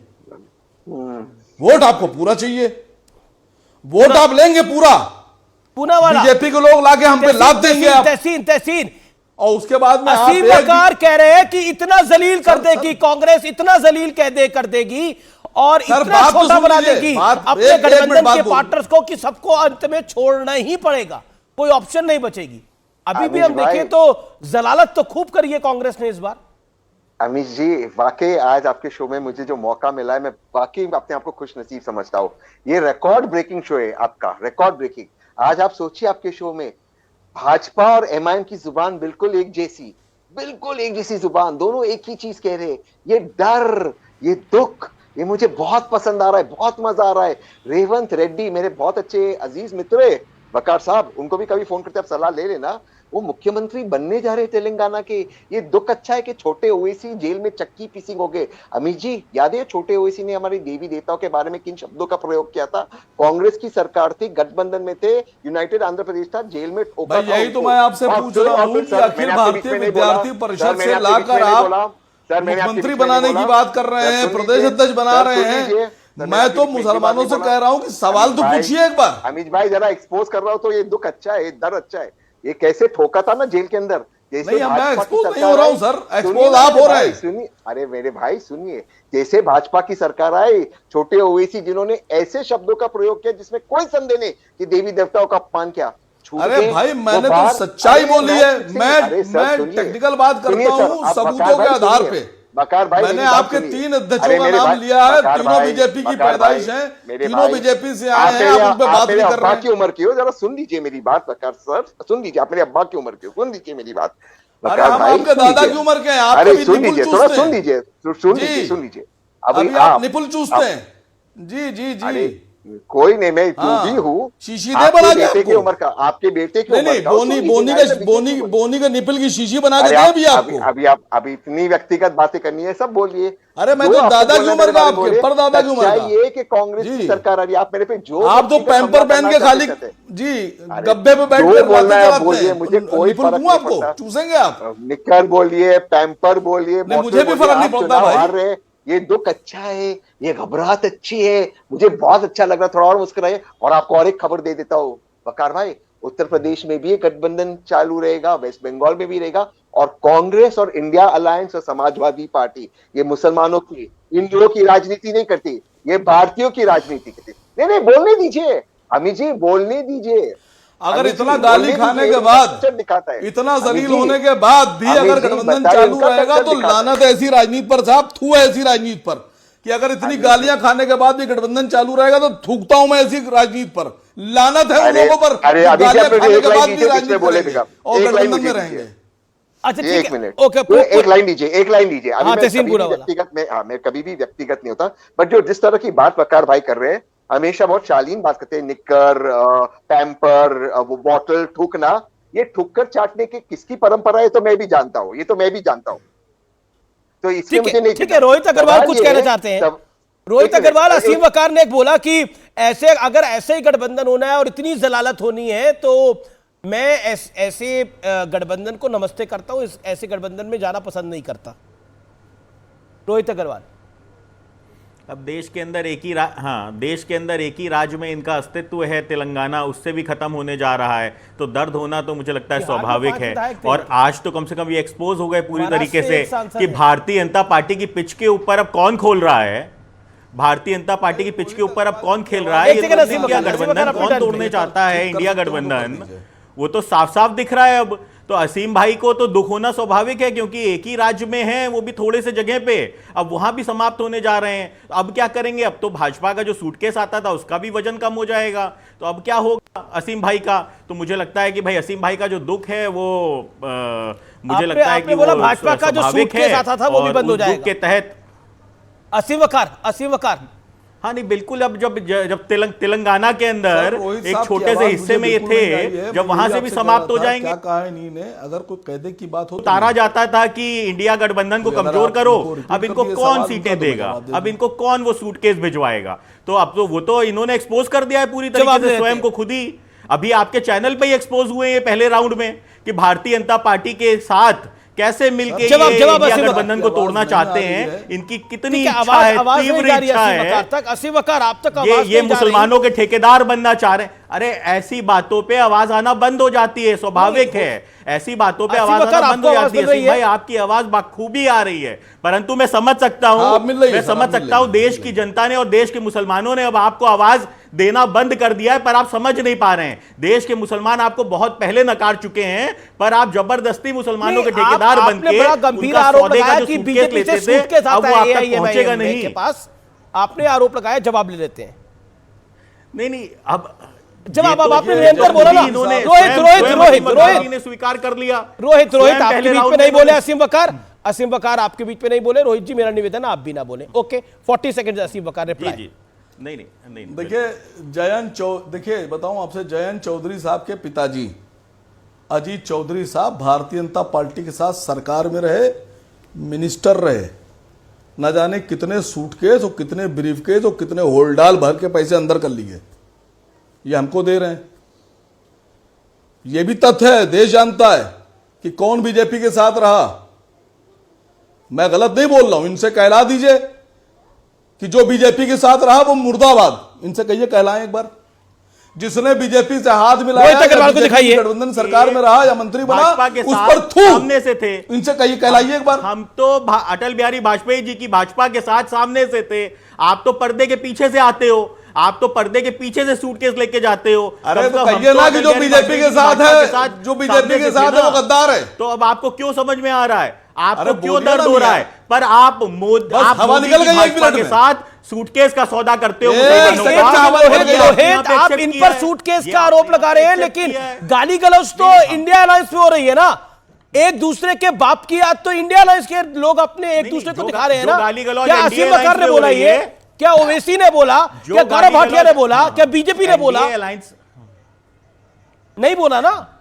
Speaker 15: वोट आपको पूरा चाहिए, वोट आप लेंगे पूरा।
Speaker 1: पूनावाला
Speaker 15: बीजेपी के लोग लाके हम पे लाद देंगे आप।
Speaker 1: तहसीन
Speaker 15: और उसके बाद में
Speaker 1: असीम वकार कह रहे हैं कि इतना जलील कर देगी कांग्रेस, इतना जलील कर देगी और इतना छोटा बना देगी अपने गठबंधन के पार्टनर्स को कि सबको अंत में छोड़ना ही पड़ेगा, कोई ऑप्शन नहीं बचेगी। अभी भी हम देखें तो जलालत तो खूब करी है कांग्रेस ने इस बार।
Speaker 13: अमित जी, वाकई आज आपके शो में मुझे जो मौका मिला है, मैं वाकई अपने आप को खुश नसीब समझता हूँ। ये रिकॉर्ड ब्रेकिंग शो है आपका, रिकॉर्ड ब्रेकिंग। आज आप सोचिए, आपके शो में भाजपा और एमआईएम की जुबान बिल्कुल एक जैसी जुबान, दोनों एक ही चीज कह रहे हैं। ये डर, ये दुख, ये मुझे बहुत पसंद आ रहा है, बहुत मजा आ रहा है। रेवंत रेड्डी मेरे बहुत अच्छे अजीज मित्र है, वकार साहब, उनको भी कभी फोन करते आप सलाह ले लेना। वो मुख्यमंत्री बनने जा रहे तेलंगाना के। ये दुख अच्छा है कि छोटे ओवैसी जेल में चक्की पीसिंग हो गए। अमित जी, याद है छोटे ओवैसी ने हमारे देवी देवताओं के बारे में किन शब्दों का प्रयोग किया था? कांग्रेस की सरकार थी, गठबंधन में थे, यूनाइटेड आंध्र प्रदेश था, जेल में ठोका था।
Speaker 15: यही तो मैं आपसे पूछ रहा हूँ कि अखिल भारतीय विद्यार्थी परिषद से लाकर आप मुख्यमंत्री बनाने की बात कर रहे हैं, प्रदेश अध्यक्ष बना रहे हैं। मैं तो मुसलमानों से कह रहा हूँ कि सवाल तो पूछिए एक बार।
Speaker 13: अमित भाई, जरा एक्सपोज कर रहा हूँ तो ये दुख अच्छा है, ये दर्द अच्छा है। ये कैसे ठोका था ना जेल के अंदर।
Speaker 15: नहीं, मैं एक्सपोज नहीं हो रहा हूं सर, एक्सपोज आप हो रहे हैं।
Speaker 13: सुनिए, अरे मेरे भाई सुनिए, जैसे भाजपा की सरकार आई, छोटे ओवैसी जिन्होंने ऐसे शब्दों का प्रयोग किया जिसमें कोई संदेह नहीं कि देवी देवताओं का अपमान किया।
Speaker 15: अरे भाई, मैंने तो सच्चाई बोली है। मैं टेक्निकल बात करता हूँ सबूतों के आधार पे।
Speaker 13: बकार भाई,
Speaker 15: मैंने आपके 3 अध्यक्षों का नाम लिया है, तीनों बीजेपी की पैदाइश है, तीनों बीजेपी से आए हैं। आप उन पे बात नहीं कर रहे हैं।
Speaker 13: की उम्र की हो, जरा सुन लीजिए मेरी बात बकार सर, सुन लीजिए। आप मेरे अब्बा की उम्र की हो, सुन लीजिए मेरी बात।
Speaker 15: अरे हम आपके दादा की उम्र के हैं, आप
Speaker 13: अरे सुन लीजिए, थोड़ा सुन लीजिए, सुन लीजिए।
Speaker 15: अभी आप निपुल चूसते हैं। जी जी जी,
Speaker 13: कोई नहीं, मैं भी हूँ।
Speaker 15: शीशी दे बना के
Speaker 13: बेटे की उम्र का, आपके बेटे की
Speaker 15: नहीं, बोनी का निपल की शीशी बना के दे भी आपको।
Speaker 13: अभी इतनी व्यक्तिगत बातें करनी है, सब बोलिए।
Speaker 15: अरे मैं तो दादा की उम्र का, आपके परदादा की उम्र का।
Speaker 13: ये कि कांग्रेस की सरकार आ रही है, आप मेरे पे जो
Speaker 15: आप तो पैम्पर पहन के खाली जी गब्बे पे बैठ कर
Speaker 13: बोलना है बोलिए, मुझे कोई फर्क नहीं
Speaker 15: आपको। चूसेंगे आप,
Speaker 13: निक्कर बोलिए, पैम्पर बोलिए,
Speaker 15: मुझे भी फर्क नहीं पड़ता भाई।
Speaker 13: ये दुख अच्छा है, ये घबराहट अच्छी है, मुझे बहुत अच्छा लग रहा है। थोड़ा और मुस्कुराइए। और आपको और एक खबर दे देता हूँ वकार भाई, उत्तर प्रदेश में भी गठबंधन चालू रहेगा, वेस्ट बंगाल में भी रहेगा। और कांग्रेस और इंडिया अलायंस और समाजवादी पार्टी, ये मुसलमानों की, हिंदुओं की राजनीति नहीं करती, ये भारतीयों की राजनीति करती। नहीं, बोलने दीजिए अमित जी, बोलने दीजिए।
Speaker 15: अगर इतना गाली खाने के बाद, इतना जलील होने के बाद भी अगर गठबंधन चालू रहेगा तो लानत ऐसी राजनीति पर साहब, थू है ऐसी राजनीति पर कि अगर इतनी गालियां खाने के बाद भी गठबंधन चालू रहेगा तो थूकता हूं मैं ऐसी राजनीति पर। लानत है उन लोगों पर गालियां खाने के बाद भी राजनीति करेंगे और गठबंधन में रहेंगे।
Speaker 13: अच्छा, एक मिनट, एक लाइन दीजिए, एक लाइन दीजिए। मैं कभी भी व्यक्तिगत नहीं होता, बट जो जिस तरह की बात वकार भाई कर रहे हैं, हमेशा बहुत शालीन बात करते हैं। निक्कर, पैम्पर, वो बॉटल थूकना, ये ठुक्कर चाटने की किसकी परंपरा है तो मैं भी जानता हूँ, ये तो मैं भी जानता हूँ। तो इसलिए मुझे नहीं।
Speaker 1: ठीक है, रोहित अग्रवाल कुछ कहना चाहते हैं। रोहित अग्रवाल, असीम वकार ने बोला कि ऐसे अगर ऐसे ही गठबंधन होना है और इतनी जलालत होनी है तो मैं ऐसे गठबंधन को नमस्ते करता हूं, ऐसे गठबंधन में जाना पसंद नहीं करता। रोहित अग्रवाल,
Speaker 14: अब देश के अंदर देश के अंदर एक ही राज्य में इनका अस्तित्व है, तेलंगाना उससे भी खत्म होने जा रहा है, तो दर्द होना तो मुझे लगता है स्वाभाविक है। और आज तो कम से कम ये एक्सपोज हो गए पूरी तरीके से कि भारतीय जनता पार्टी की पिच के ऊपर अब कौन खोल रहा है, भारतीय जनता पार्टी की पिच के ऊपर अब कौन खेल रहा है, इंडिया गठबंधन कौन तोड़ने चाहता है, इंडिया गठबंधन, वो तो साफ साफ दिख रहा है। अब तो असीम भाई को तो दुख होना स्वाभाविक है, क्योंकि एक ही राज्य में है, वो भी थोड़े से जगह पे, अब वहां भी समाप्त होने जा रहे हैं। अब क्या करेंगे? अब तो भाजपा का जो सूटकेस आता था उसका भी वजन कम हो जाएगा, तो अब क्या होगा असीम भाई का? तो मुझे लगता है कि भाई असीम भाई का जो दुख है वो मुझे लगता है कि
Speaker 1: बोला भाजपा का जो सूटकेस आता था वो भी बंद हो जाएगा
Speaker 14: के तहत।
Speaker 1: असीम वकार
Speaker 14: हाँ नहीं बिल्कुल, अब जब तेलंगाना के अंदर एक छोटे से हिस्से में ये थे, जब वहां से भी समाप्त हो जाएंगे।
Speaker 15: क्या कहा इन्हीं ने? अगर कोई कहने की बात हो,
Speaker 14: उतारा जाता था कि इंडिया गठबंधन को कमजोर करो, अब इनको कौन सीटें देगा, अब इनको कौन वो सूटकेस भिजवाएगा? तो अब तो वो तो इन्होंने एक्सपोज कर दिया है पूरी तरीके से स्वयं को खुद ही। अभी आपके चैनल पे ही एक्सपोज हुए हैं पहले राउंड में कि भारतीय जनता पार्टी के साथ कैसे मिलके इंडिया गठबंधन को तोड़ना चाहते हैं, इनकी कितनी इच्छा है, तीव्र इच्छा है। ये मुसलमानों के ठेकेदार बनना चाह रहे हैं। अरे ऐसी बातों पे आवाज आना बंद हो जाती है, स्वाभाविक है, ऐसी बातों पे आवाज आना बंद हो जाती है। भाई आपकी आवाज बखूबी आ रही है, परंतु मैं समझ सकता हूं देश की जनता ने और देश के मुसलमानों ने अब आपको आवाज देना बंद कर दिया है, पर आप समझ नहीं पा रहे हैं। देश के मुसलमान आपको बहुत पहले नकार चुके हैं, पर आप जबरदस्ती मुसलमानों के ठेकेदार बनके
Speaker 1: गंभीर आरोप लगाया कि बीजेपी से सूटकेस आता है पहुंचेगा नहीं के पास। आपने आरोप लगाया, जवाब ले लेते हैं।
Speaker 14: नहीं अब
Speaker 1: जवाब अब आपने निरंतर बोला ना। रोहित
Speaker 14: ने स्वीकार कर लिया।
Speaker 1: रोहित आपके बीच में नहीं बोले असीम वकार आपके बीच में नहीं बोले। रोहित जी मेरा निवेदन आप भी ना बोले। ओके 40 सेकंड असीम वकार रिप्लाई।
Speaker 14: नहीं
Speaker 15: देखिए देखिए बताऊं आपसे, जयंत चौधरी साहब के पिताजी अजीत चौधरी साहब भारतीय जनता पार्टी के साथ सरकार में रहे, मिनिस्टर रहे, न जाने कितने सूटकेस और कितने ब्रीफकेस और कितने होलडाल भर के पैसे अंदर कर लिए, ये हमको दे रहे हैं। ये भी तथ्य है, देश जानता है कि कौन बीजेपी के साथ रहा। मैं गलत नहीं बोल रहा हूं, इनसे कहला दीजिए कि जो बीजेपी के साथ रहा वो मुर्दाबाद। इनसे कहिए कहलाएं एक बार। जिसने बीजेपी से हाथ मिलाया, गठबंधन सरकार में रहा या मंत्री बना, उस पर
Speaker 14: सामने से थे।
Speaker 15: इनसे कहिए कहलाइए एक बार।
Speaker 14: हम तो अटल बिहारी वाजपेयी जी की भाजपा के साथ सामने से थे, आप तो पर्दे के पीछे से आते हो, आप तो पर्दे के पीछे से सूटकेस लेके जाते हो।
Speaker 15: अरे तो कहिए ना कि जो बीजेपी के साथ है, जो बीजेपी के साथ है वो गद्दार है।
Speaker 14: तो अब आपको क्यों समझ में आ रहा है, आपको क्यों दर्द हो रहा है? पर आप
Speaker 15: हवा निकल गई एक मिनट
Speaker 14: के साथ सूटकेस का सौदा करते हो।
Speaker 1: रोहित आप इन पर सूटकेस का आरोप लगा रहे हैं, लेकिन गाली गलौज तो इंडिया अलायंस में हो रही है ना। एक दूसरे के बाप की याद तो इंडिया अलायंस के लोग अपने एक दूसरे को दिखा रहे हैं ना। क्या असीम वकार ने बोला ये? क्या ओवैसी ने बोला? क्या गौरव भाटिया ने बोला? क्या बीजेपी ने बोला? नहीं बोला ना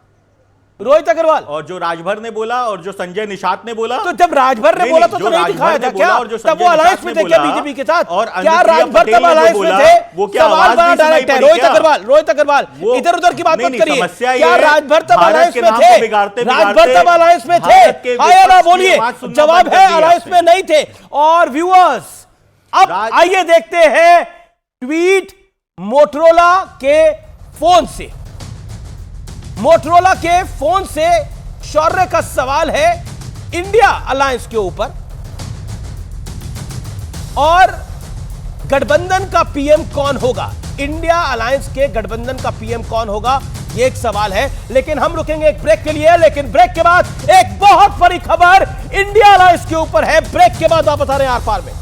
Speaker 1: रोहित अग्रवाल।
Speaker 14: और जो राजभर ने बोला और जो संजय निषाद ने बोला,
Speaker 1: तो जब राजभर ने बोला तो नहीं दिखाया था क्या? तब वो अलायंस में थे क्या बीजेपी के साथ? और क्या राजभर तब अलायंस में थे? वो क्या सवाल बड़ा डायरेक्ट है। रोहित अग्रवाल इधर उधर की बात मत करिए। क्या राजभर तब अलायंस में थे? राजभर तब अलायंस में थे? हाँ या ना बोलिए। जवाब है अलायंस में नहीं थे। और व्यूअर्स अब आइए देखते हैं ट्वीट मोटरोला के फोन से। मोटरोला के फोन से शौर्य का सवाल है इंडिया अलायंस के ऊपर, और गठबंधन का पीएम कौन होगा? इंडिया अलायंस के गठबंधन का पीएम कौन होगा, ये एक सवाल है। लेकिन हम रुकेंगे एक ब्रेक के लिए, लेकिन ब्रेक के बाद एक बहुत बड़ी खबर इंडिया अलायंस के ऊपर है। ब्रेक के बाद वापस आ रहे हैं आर पार में।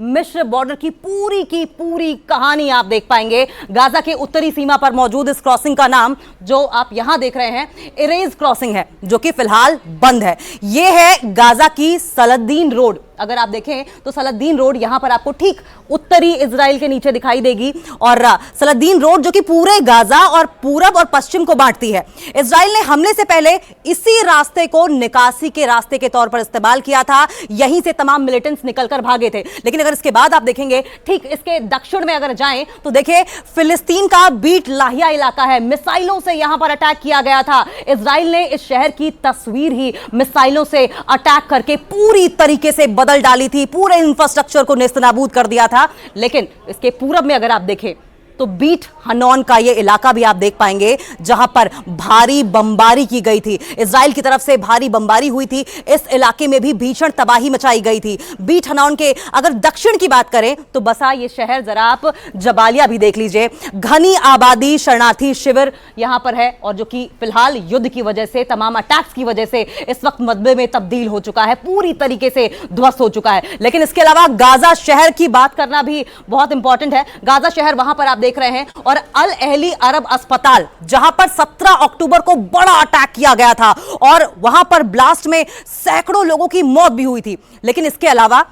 Speaker 16: मिस्र बॉर्डर की पूरी कहानी आप देख पाएंगे। गाजा के उत्तरी सीमा पर मौजूद इस क्रॉसिंग का नाम जो आप यहां देख रहे हैं इरेज क्रॉसिंग है, जो कि फिलहाल बंद है। यह है गाजा की सलादीन रोड। अगर आप देखें तो सलादीन रोड यहां पर आपको ठीक उत्तरी इजराइल के नीचे दिखाई देगी, और सलादीन रोड जो कि पूरे गाजा और पूरब और पश्चिम को बांटती है। इजराइल ने हमले से पहले इसी रास्ते को निकासी के रास्ते के तौर पर इस्तेमाल किया था। यहीं से तमाम मिलिटेंट्स निकलकर भागे थे। लेकिन अगर इसके बाद आप देखेंगे ठीक इसके दक्षिण में अगर जाएं तो देखिए फिलिस्तीन का बीट लाहिया इलाका है। मिसाइलों से यहां पर अटैक किया गया था। इजराइल ने इस शहर की तस्वीर ही मिसाइलों से अटैक करके पूरी तरीके से बदल डाली थी, पूरे इंफ्रास्ट्रक्चर को नेस्तनाबूद कर दिया था। लेकिन इसके पूरब में अगर आप देखें तो बीट हनौन का ये इलाका भी आप देख पाएंगे जहां पर भारी बमबारी की गई थी, इजराइल की तरफ से भारी बमबारी हुई थी। इस इलाके में भी भीषण तबाही मचाई गई थी। बीट हनौन के अगर दक्षिण की बात करें तो बसा ये शहर, जरा आप जबालिया भी देख लीजिए, घनी आबादी, शरणार्थी शिविर यहां पर है और जो कि फिलहाल युद्ध की वजह से, तमाम अटैक्स की वजह से इस वक्त मलबे में तब्दील हो चुका है, पूरी तरीके से ध्वस्त हो चुका है। लेकिन इसके अलावा गाजा शहर की बात करना भी बहुत इंपॉर्टेंट है। गाजा शहर वहां पर आप देख रहे हैं और अल अहली अरब अस्पताल जहां पर 17 अक्टूबर को बड़ा अटैक किया गया था और वहां पर ब्लास्ट में सैकड़ों लोगों की मौत भी हुई थी। लेकिन इसके अलावा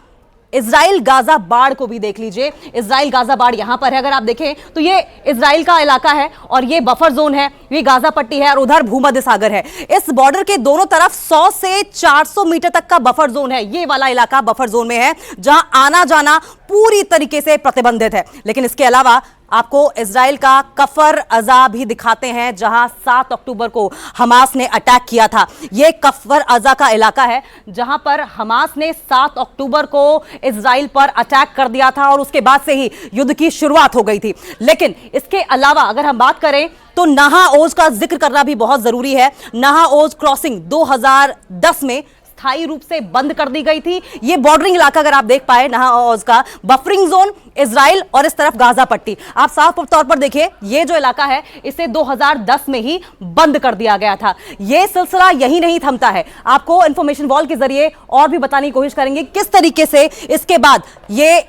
Speaker 16: इजराइल गाजा बाड़ को भी देख लीजिए। इजराइल गाजा बाड़ यहां पर है, अगर आप देखें तो ये इजराइल का इलाका है और ये बफर जोन है, ये गाजा पट्टी है और उधर भूमध्य सागर है। इस बॉर्डर के दोनों तरफ 100 से 400 मीटर तक का बफर जोन है। ये वाला इलाका बफर जोन में है जहां आना जाना पूरी तरीके से प्रतिबंधित है। लेकिन इसके अलावा आपको इजराइल का कफर अजा भी दिखाते हैं जहां 7 अक्टूबर को हमास ने अटैक किया था। यह कफर अजा का इलाका है जहां पर हमास ने 7 अक्टूबर को इजराइल पर अटैक कर दिया था और उसके बाद से ही युद्ध की शुरुआत हो गई थी। लेकिन इसके अलावा अगर हम बात करें तो नाहा ओज का जिक्र करना भी बहुत जरूरी है। नाहा ओज क्रॉसिंग 2010 में स्थायी रूप से बंद कर दी गई थी। ये बॉर्डरिंग इलाका अगर आप देख पाए नाहा ओज का, बफरिंग जोन इजराइल और इस तरफ गाजा पट्टी, आप साफ तौर पर देखिए ये जो इलाका है इसे 2010 में ही बंद कर दिया गया था। ये सिलसिला यही नहीं थमता है, आपको इंफॉर्मेशन वॉल के जरिए और भी बताने की कोशिश करेंगे किस तरीके से इसके बाद ये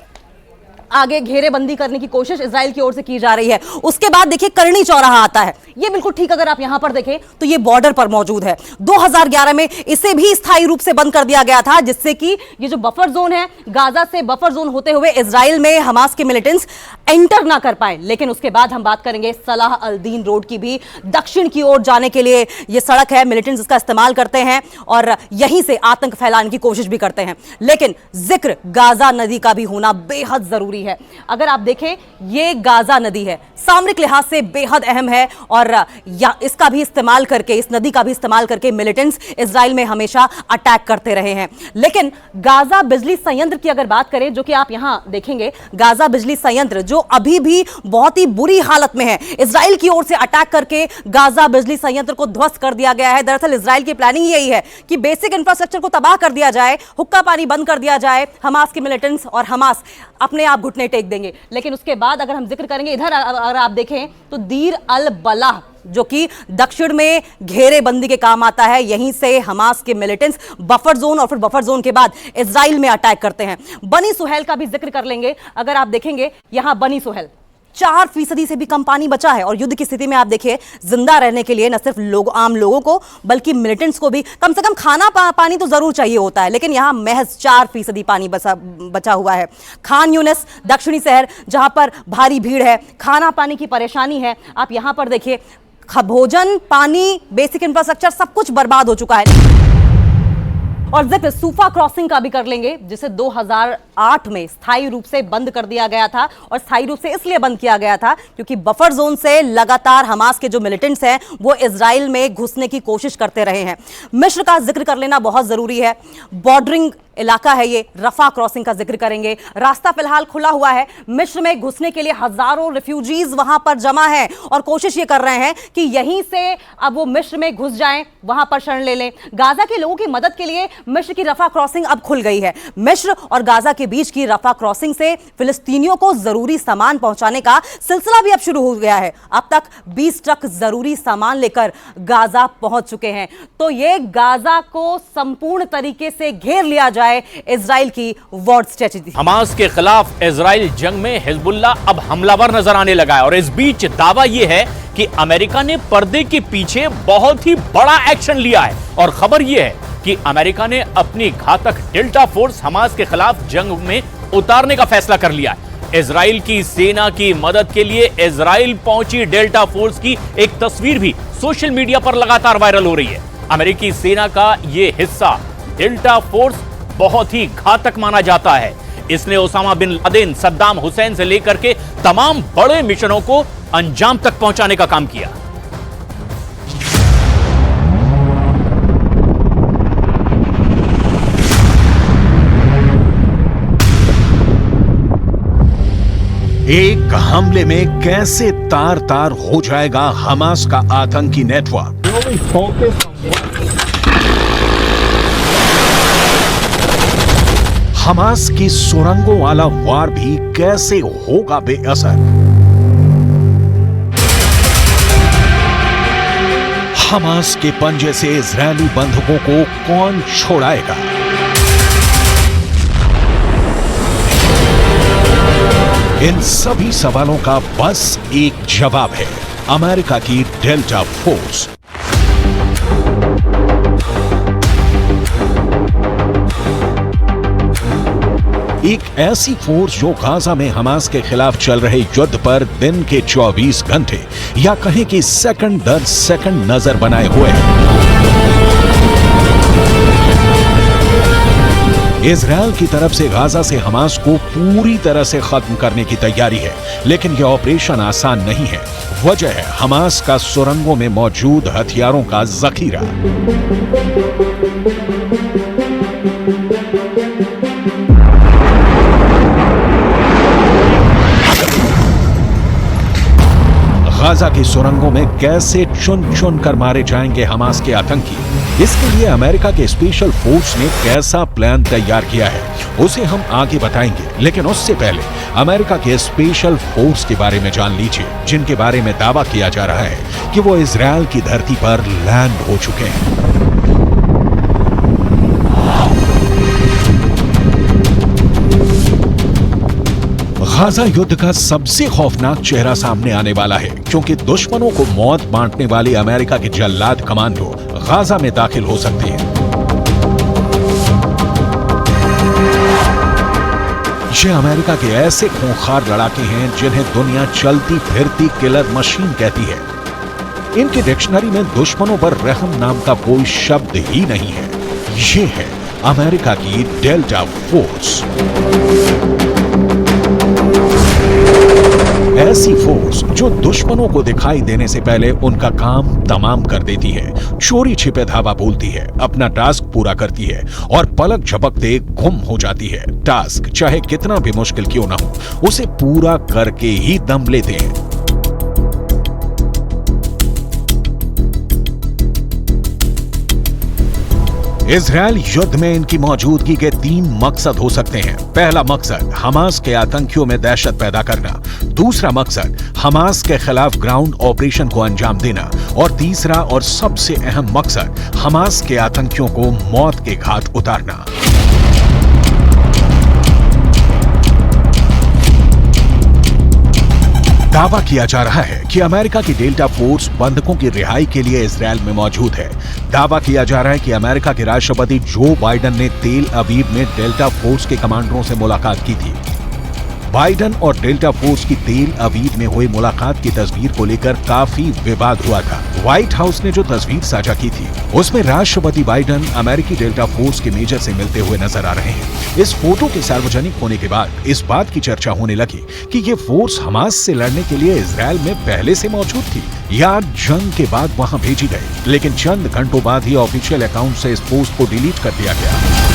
Speaker 16: आगे घेरेबंदी करने की कोशिश इजराइल की ओर से की जा रही है। उसके बाद देखिए करनी चौराहा आता है, ये बिल्कुल ठीक अगर आप यहां पर देखें तो ये बॉर्डर पर मौजूद है। 2011 में इसे भी स्थायी रूप से बंद कर दिया गया था जिससे कि ये जो बफर जोन है, गाजा से बफर जोन होते हुए इजराइल में हमास के मिलिटेंट्स एंटर ना कर पाए। लेकिन उसके बाद हम बात करेंगे सलाह अल दीन रोड की भी, दक्षिण की ओर जाने के लिए ये सड़क है, मिलिटेंट्स इसका इस्तेमाल करते हैं और यहीं से आतंक फैलाने की कोशिश भी करते हैं। लेकिन जिक्र गाजा नदी का भी होना बेहद जरूरी है। अगर आप देखें ये गाजा नदी है, सामरिक लिहाज से बेहद अहम है और इसका भी इस्तेमाल करके, इस नदी का भी इस्तेमाल करके मिलिटेंट्स इजराइल में हमेशा अटैक करते रहे हैं। लेकिन गाजा बिजली संयंत्र की अगर बात करें, जो कि आप यहां देखेंगे, गाजा बिजली संयंत्र जो अभी भी बहुत ही बुरी हालत में है, इजराइल की ओर से अटैक करके गाजा बिजली संयंत्र को ध्वस्त कर दिया गया है। दरअसल इजराइल की प्लानिंग यही है कि बेसिक इंफ्रास्ट्रक्चर को तबाह कर दिया जाए, हुक्का पानी बंद कर दिया जाए, हमास के मिलिटेंट्स और हमास अपने आप घुटने टेक देंगे। लेकिन उसके बाद अगर हम जिक्र करेंगे इधर अगर आप देखें तो दीर अल बलाह जो कि दक्षिण में घेरेबंदी के काम आता है, यहीं से हमास के मिलिटेंट्स बफर जोन और फिर बफर जोन के बाद इजराइल में अटैक करते हैं। बनी सुहेल का भी जिक्र कर लेंगे। अगर आप देखेंगे यहां बनी सुहेल 4% से भी कम पानी बचा है और युद्ध की स्थिति में आप देखिए जिंदा रहने के लिए न सिर्फ आम लोगों को बल्कि मिलिटेंट्स को भी कम से कम खाना पानी तो जरूर चाहिए होता है, लेकिन यहां महज 4% पानी बचा हुआ है। खान यूनिस दक्षिणी शहर जहां पर भारी भीड़ है, खाना पानी की परेशानी है। आप यहां पर देखिए भोजन, पानी, बेसिक इंफ्रास्ट्रक्चर सब कुछ बर्बाद हो चुका है। और जिक्र सूफा क्रॉसिंग का भी कर लेंगे जिसे 2008 में स्थायी रूप से बंद कर दिया गया था और स्थायी रूप से इसलिए बंद किया गया था क्योंकि बफर जोन से लगातार हमास के जो मिलिटेंट्स हैं वो इजराइल में घुसने की कोशिश करते रहे हैं। मिस्र का जिक्र कर लेना बहुत जरूरी है, बॉर्डरिंग इलाका है ये। रफा क्रॉसिंग का जिक्र करेंगे, रास्ता फिलहाल खुला हुआ है। मिस्र में घुसने के लिए हजारों रिफ्यूजीज वहां पर जमा हैं और कोशिश ये कर रहे हैं कि यहीं से अब वो मिस्र में घुस जाएं, वहां पर शरण ले लें। गाजा के लोगों की मदद के लिए मिस्र की रफा क्रॉसिंग अब खुल गई है। मिस्र और गाजा के बीच की रफा क्रॉसिंग से फिलिस्तीनियों को जरूरी सामान पहुंचाने का सिलसिला भी अब शुरू हो गया है। अब तक 20 ट्रक जरूरी सामान लेकर गाजा पहुंच चुके हैं। तो ये गाजा को संपूर्ण तरीके से घेर लिया जाए, इजराइल की वॉर स्ट्रेटजी।
Speaker 17: हमास के खिलाफ इजराइल जंग में हिजबुल्लाह अब हमलावर नजर आने लगा है और इस बीच दावा यह है कि अमेरिका ने पर्दे के पीछे बहुत ही बड़ा एक्शन लिया है और खबर यह है कि अमेरिका ने अपनी घातक डेल्टा फोर्स हमास के खिलाफ जंग में उतारने का फैसला कर लिया है। इजराइल की सेना की मदद के लिए इजराइल पहुंची डेल्टा फोर्स की एक तस्वीर भी सोशल मीडिया पर लगातार वायरल हो रही है। अमेरिकी सेना का यह हिस्सा डेल्टा फोर्स बहुत ही घातक माना जाता है। इसने Osama bin Laden, Saddam Hussein से लेकर के तमाम बड़े मिशनों को अंजाम तक पहुंचाने का काम किया।
Speaker 18: एक हमले में कैसे तार तार हो जाएगा हमास का आतंकी नेटवर्क। हमास की सुरंगों वाला वार भी कैसे होगा बेअसर। हमास के पंजे से इजरायली बंधकों को कौन छोड़ाएगा। इन सभी सवालों का बस एक जवाब है, अमेरिका की डेल्टा फोर्स। एक ऐसी फोर्स जो गाजा में हमास के खिलाफ चल रहे युद्ध पर दिन के 24 घंटे या कहें कि सेकंड दर सेकंड नजर बनाए हुए है। इजरायल की तरफ से गाजा से हमास को पूरी तरह से खत्म करने की तैयारी है, लेकिन यह ऑपरेशन आसान नहीं है। वजह है हमास का सुरंगों में मौजूद हथियारों का जखीरा। गाजा की सुरंगों में कैसे चुन चुन कर मारे जाएंगे हमास के आतंकी, इसके लिए अमेरिका के स्पेशल फोर्स ने कैसा प्लान तैयार किया है उसे हम आगे बताएंगे। लेकिन उससे पहले अमेरिका के स्पेशल फोर्स के बारे में जान लीजिए, जिनके बारे में दावा किया जा रहा है कि वो इजरायल की धरती पर लैंड हो चुके हैं। गाजा युद्ध का सबसे खौफनाक चेहरा सामने आने वाला है, क्योंकि दुश्मनों को मौत बांटने वाली अमेरिका के जल्लाद कमांडो गाजा में दाखिल हो सकते हैं। ये अमेरिका के ऐसे खूंखार लड़ाके हैं जिन्हें दुनिया चलती फिरती किलर मशीन कहती है। इनकी डिक्शनरी में दुश्मनों पर रहम नाम का कोई शब्द ही नहीं है। ये है अमेरिका की डेल्टा फोर्स। ऐसी फोर्स जो दुश्मनों को दिखाई देने से पहले उनका काम तमाम कर देती है, चोरी छिपे धावा बोलती है, अपना टास्क पूरा करती है और पलक झपकते गुम हो जाती है। टास्क चाहे कितना भी मुश्किल क्यों ना हो, उसे पूरा करके ही दम लेते हैं। इजरायल युद्ध में इनकी मौजूदगी के 3 मकसद हो सकते हैं। पहला मकसद हमास के आतंकियों में दहशत पैदा करना, दूसरा मकसद हमास के खिलाफ ग्राउंड ऑपरेशन को अंजाम देना और तीसरा और सबसे अहम मकसद हमास के आतंकियों को मौत के घाट उतारना। दावा किया जा रहा है कि अमेरिका की डेल्टा फोर्स बंधकों की रिहाई के लिए इजरायल में मौजूद है। दावा किया जा रहा है कि अमेरिका के राष्ट्रपति जो बाइडेन ने तेल अवीव में डेल्टा फोर्स के कमांडरों से मुलाकात की थी। बाइडेन और डेल्टा फोर्स की तेल अवीव में हुई मुलाकात की तस्वीर को लेकर काफी विवाद हुआ था। व्हाइट हाउस ने जो तस्वीर साझा की थी उसमें राष्ट्रपति बाइडेन अमेरिकी डेल्टा फोर्स के मेजर से मिलते हुए नजर आ रहे हैं। इस फोटो के सार्वजनिक होने के बाद इस बात की चर्चा होने लगी कि ये फोर्स हमास से लड़ने के लिए इजरायल में पहले से मौजूद थी या जंग के बाद वहां भेजी गई। लेकिन चंद घंटों बाद ही ऑफिशियल अकाउंट से इस पोस्ट को डिलीट कर दिया गया।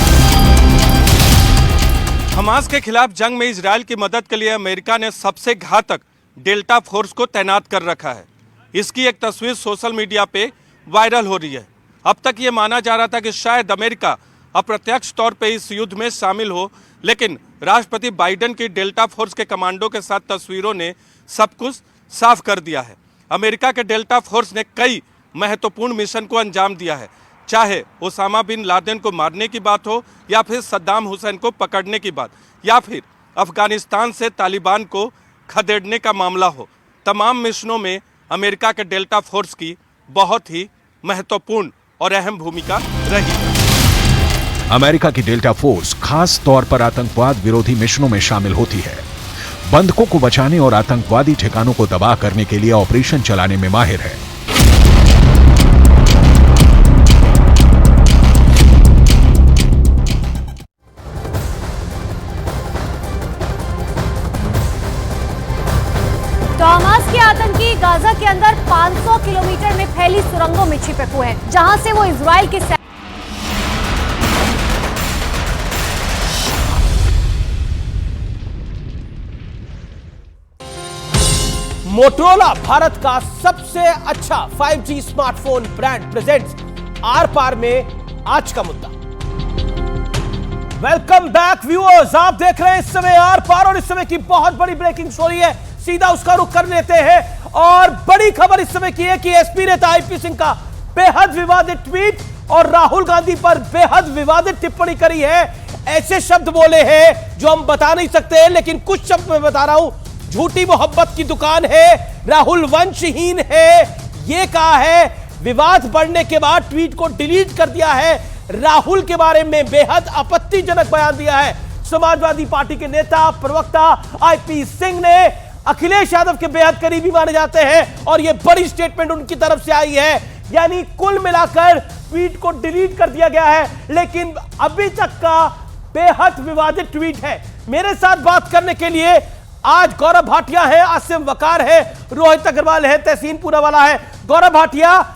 Speaker 19: हमास के खिलाफ जंग में इजरायल की मदद के लिए अमेरिका ने सबसे घातक डेल्टा फोर्स को तैनात कर रखा है। इसकी एक तस्वीर सोशल मीडिया पे वायरल हो रही है। अब तक ये माना जा रहा था कि शायद अमेरिका अप्रत्यक्ष तौर पे इस युद्ध में शामिल हो, लेकिन राष्ट्रपति बाइडेन की डेल्टा फोर्स के कमांडो के साथ तस्वीरों ने सब कुछ साफ कर दिया है। अमेरिका के डेल्टा फोर्स ने कई महत्वपूर्ण मिशन को अंजाम दिया है, चाहे ओसामा बिन लादेन को मारने की बात हो या फिर सद्दाम हुसैन को पकड़ने की बात या फिर अफगानिस्तान से तालिबान को खदेड़ने का मामला हो। तमाम मिशनों में अमेरिका के डेल्टा फोर्स की बहुत ही महत्वपूर्ण और अहम भूमिका रही।
Speaker 18: अमेरिका की डेल्टा फोर्स खास तौर पर आतंकवाद विरोधी मिशनों में शामिल होती है। बंधकों को बचाने और आतंकवादी ठिकानों को तबाह करने के लिए ऑपरेशन चलाने में माहिर है।
Speaker 16: तो हमास के आतंकी गाजा के अंदर 500 किलोमीटर में फैली सुरंगों में छिपे हुए हैं, जहां से वो इजराइल के
Speaker 1: मोटोरोला भारत का सबसे अच्छा 5G स्मार्टफोन ब्रांड प्रेजेंट्स आर पार में आज का मुद्दा। वेलकम बैक व्यूअर्स, आप देख रहे हैं इस समय आर पार और इस समय की बहुत बड़ी ब्रेकिंग स्टोरी है। सीधा उसका रुख कर लेते हैं और बड़ी खबर इस समय की है कि एसपी नेता आईपी सिंह का बेहद विवादित ट्वीट और राहुल गांधी पर बेहद विवादित टिप्पणी करी है। ऐसे शब्द बोले हैं जो हम बता नहीं सकते, लेकिन कुछ शब्द मैं बता रहा हूं। झूठी मोहब्बत की दुकान है, राहुल वंशहीन है, यह कहा है। विवाद बढ़ने के बाद ट्वीट को डिलीट कर दिया है। राहुल के बारे में बेहद आपत्तिजनक बयान दिया है। समाजवादी पार्टी के नेता प्रवक्ता आईपी सिंह ने अखिलेश यादव के बेहद करीबी माने जाते हैं और यह बड़ी स्टेटमेंट उनकी तरफ से आई है। यानी कुल मिलाकर ट्वीट को डिलीट कर दिया गया है, लेकिन अभी तक का बेहद विवादित ट्वीट है। मेरे साथ बात करने के लिए आज गौरव भाटिया है, आसिम वकार है, रोहित अग्रवाल है, तहसीन पूनावाला है। गौरव भाटिया,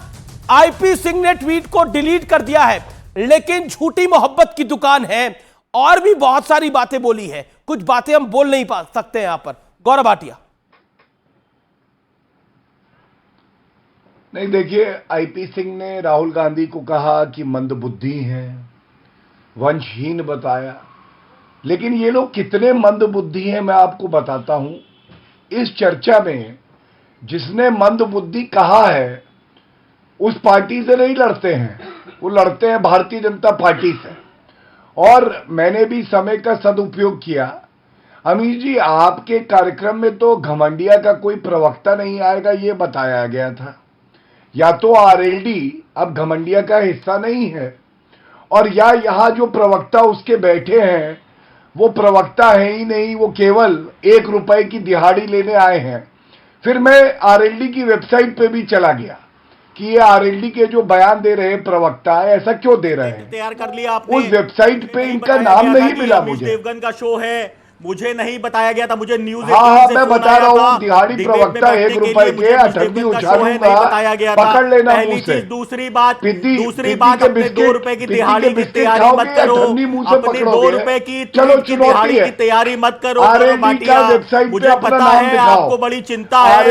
Speaker 1: आईपी सिंह ने ट्वीट को डिलीट कर दिया है, लेकिन झूठी मोहब्बत की दुकान है और भी बहुत सारी बातें बोली है। कुछ बातें हम बोल नहीं पा सकते यहां पर। गौरव भाटिया।
Speaker 12: नहीं, देखिए, आईपी सिंह ने राहुल गांधी को कहा कि मंदबुद्धि हैं, वंशहीन बताया, लेकिन ये लोग कितने मंदबुद्धि हैं मैं आपको बताता हूं। इस चर्चा में जिसने मंदबुद्धि कहा है उस पार्टी से नहीं लड़ते हैं, वो लड़ते हैं भारतीय जनता पार्टी से। और मैंने भी समय का सदुपयोग किया। अमीर जी, आपके कार्यक्रम में तो घमंडिया का कोई प्रवक्ता नहीं आएगा ये बताया गया था। या तो आरएलडी अब घमंडिया का हिस्सा नहीं है, और या यहां जो प्रवक्ता उसके बैठे हैं वो प्रवक्ता है ही नहीं, वो केवल 1 रुपए की दिहाड़ी लेने आए हैं। फिर मैं आरएलडी की वेबसाइट पे भी चला गया कि ये आरएलडी के जो बयान दे रहे प्रवक्ता है ऐसा क्यों दे रहे हैं।
Speaker 14: तैयार कर लिया आपने।
Speaker 12: उस वेबसाइट पे इनका नाम नहीं मिला मुझे।
Speaker 14: देवगन का शो है, मुझे नहीं बताया गया था। मुझे न्यूज़
Speaker 12: मैं बता रहा हूँ, दिहाड़ी प्रवक्ता 1 रुपए के अठन्नी उछालूंगा, पकड़ लेना मुंह से।
Speaker 14: दूसरी बात अपने 2 रुपए की दिहाड़ी की तैयारी मत करो, अपनी 2 रुपए की दिहाड़ी की तैयारी मत करो। मुझे पता है आपको बड़ी चिंता है।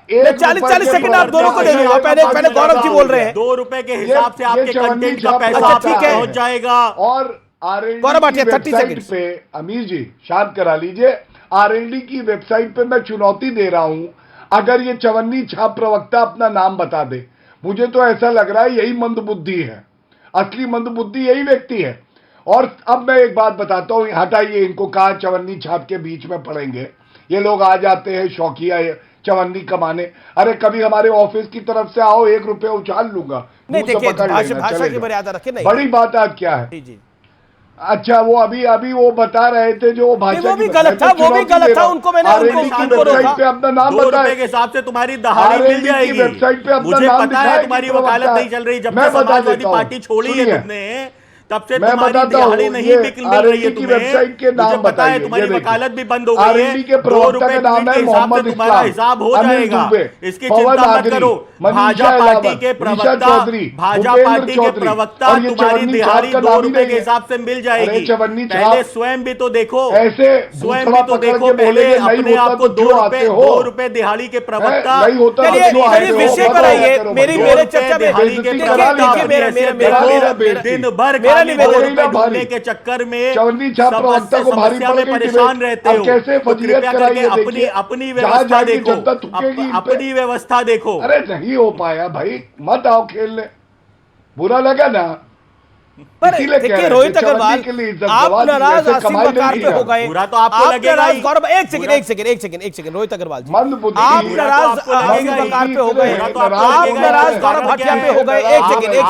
Speaker 1: एक 40 सेकंड आप दोनों को दे दूंगा। पहले गौरव जी बोल रहे हैं।
Speaker 14: 2 रुपए के हिसाब से आपके कंटेंट का पैसा पहुंच जाएगा।
Speaker 12: और आरएलडी की वेबसाइट पे, अमीर जी शांत करा लीजिए, आरएलडी की वेबसाइट पे मैं चुनौती दे रहा हूं, अगर ये चवन्नी छाप प्रवक्ता अपना नाम बता दे। मुझे तो ऐसा लग रहा है यही मंदबुद्धि है, असली मंदबुद्धि यही व्यक्ति है। और अब मैं एक बात बताता हूं, हटाइए इनको, कहा चवन्नी छाप के बीच में पड़ेंगे। ये लोग आ जाते हैं शौकिया चवन्नी कमाने। अरे कभी हमारे ऑफिस की तरफ से आओ, 1 रुपया उछाल लूंगा।
Speaker 1: नहीं, देखिए, भाषा की मर्यादा रखें। नहीं,
Speaker 12: बड़ी बात आज क्या है। जी। अच्छा, वो अभी वो बता रहे थे जो भाषा
Speaker 1: वो भी गलत था, वो भी गलत था। उनको मैंने
Speaker 12: वेबसाइट पे अपना नाम बताया
Speaker 14: के हिसाब से तुम्हारी दहाड़ी मिल जाएगी।
Speaker 12: वेबसाइट पे अपना
Speaker 14: मुझे
Speaker 12: नाम
Speaker 14: पता है तुम्हारी वकालत नहीं चल रही। जब से समाजवादी पार्टी छोड़ी है तुमने, तब से तुम्हारी दिहाड़ी नहीं मिल रही है तुम्हें। मुझे पता है तुम्हारी वकालत भी बंद हो गई है। 2 रुपए के हिसाब से तुम्हारा हिसाब हो जाएगा, इसकी चिंता मत करो। भाजपा पार्टी के प्रवक्ता तुम्हारी दिहाड़ी 2 रुपए के हिसाब से मिल जाएगी। पहले स्वयं भी तो देखो, पहले अपने आप को 2 रुपए दिहाड़ी के प्रवक्ता।
Speaker 1: विषय पर आइए, मेरे चर्चा में
Speaker 14: दिन भर ढूंढने के चक्कर में समस्या में परेशान रहते हो। कृपया करके अपनी व्यवस्था देखो, अपनी व्यवस्था देखो।
Speaker 12: अरे नहीं हो पाया भाई, मत आओ खेलने, बुरा लगा ना।
Speaker 1: पर देखिए रोहित अग्रवाल, आप नाराज आसिम वकार पे हो गए।
Speaker 14: बुरा तो आपको लगेगा ही।
Speaker 1: गौरव, एक सेकंड रोहित अग्रवाल जी, आप नाराज आसिम वकार पे हो गए, आप नाराज गौरव भाटिया पे हो गए। एक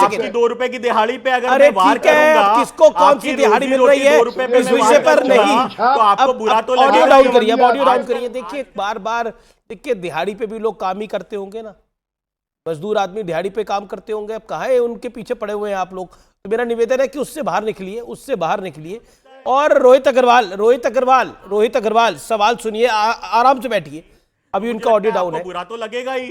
Speaker 1: सेकंड
Speaker 14: 2 रुपए की दिहाड़ी पे अगर
Speaker 1: अरे ठीक है, किसको कौन सी दिहाड़ी मिल रही है इस विषय पर नहीं,
Speaker 14: तो आपको बुरा तो
Speaker 1: ऑडियो डाउन करिए, ऑडियो डाउन करिए। देखिए बार देखिए, दिहाड़ी पे भी लोग काम ही करते होंगे ना, मजदूर आदमी दिहाड़ी पे काम करते होंगे। अब कहाँ है उनके पीछे पड़े हुए हैं आप लोग। तो मेरा निवेदन है कि उससे बाहर निकलिए। और रोहित अग्रवाल सवाल सुनिए, आराम से बैठिए, अभी उनका ऑडियो डाउन है।
Speaker 14: बुरा तो लगेगा ही।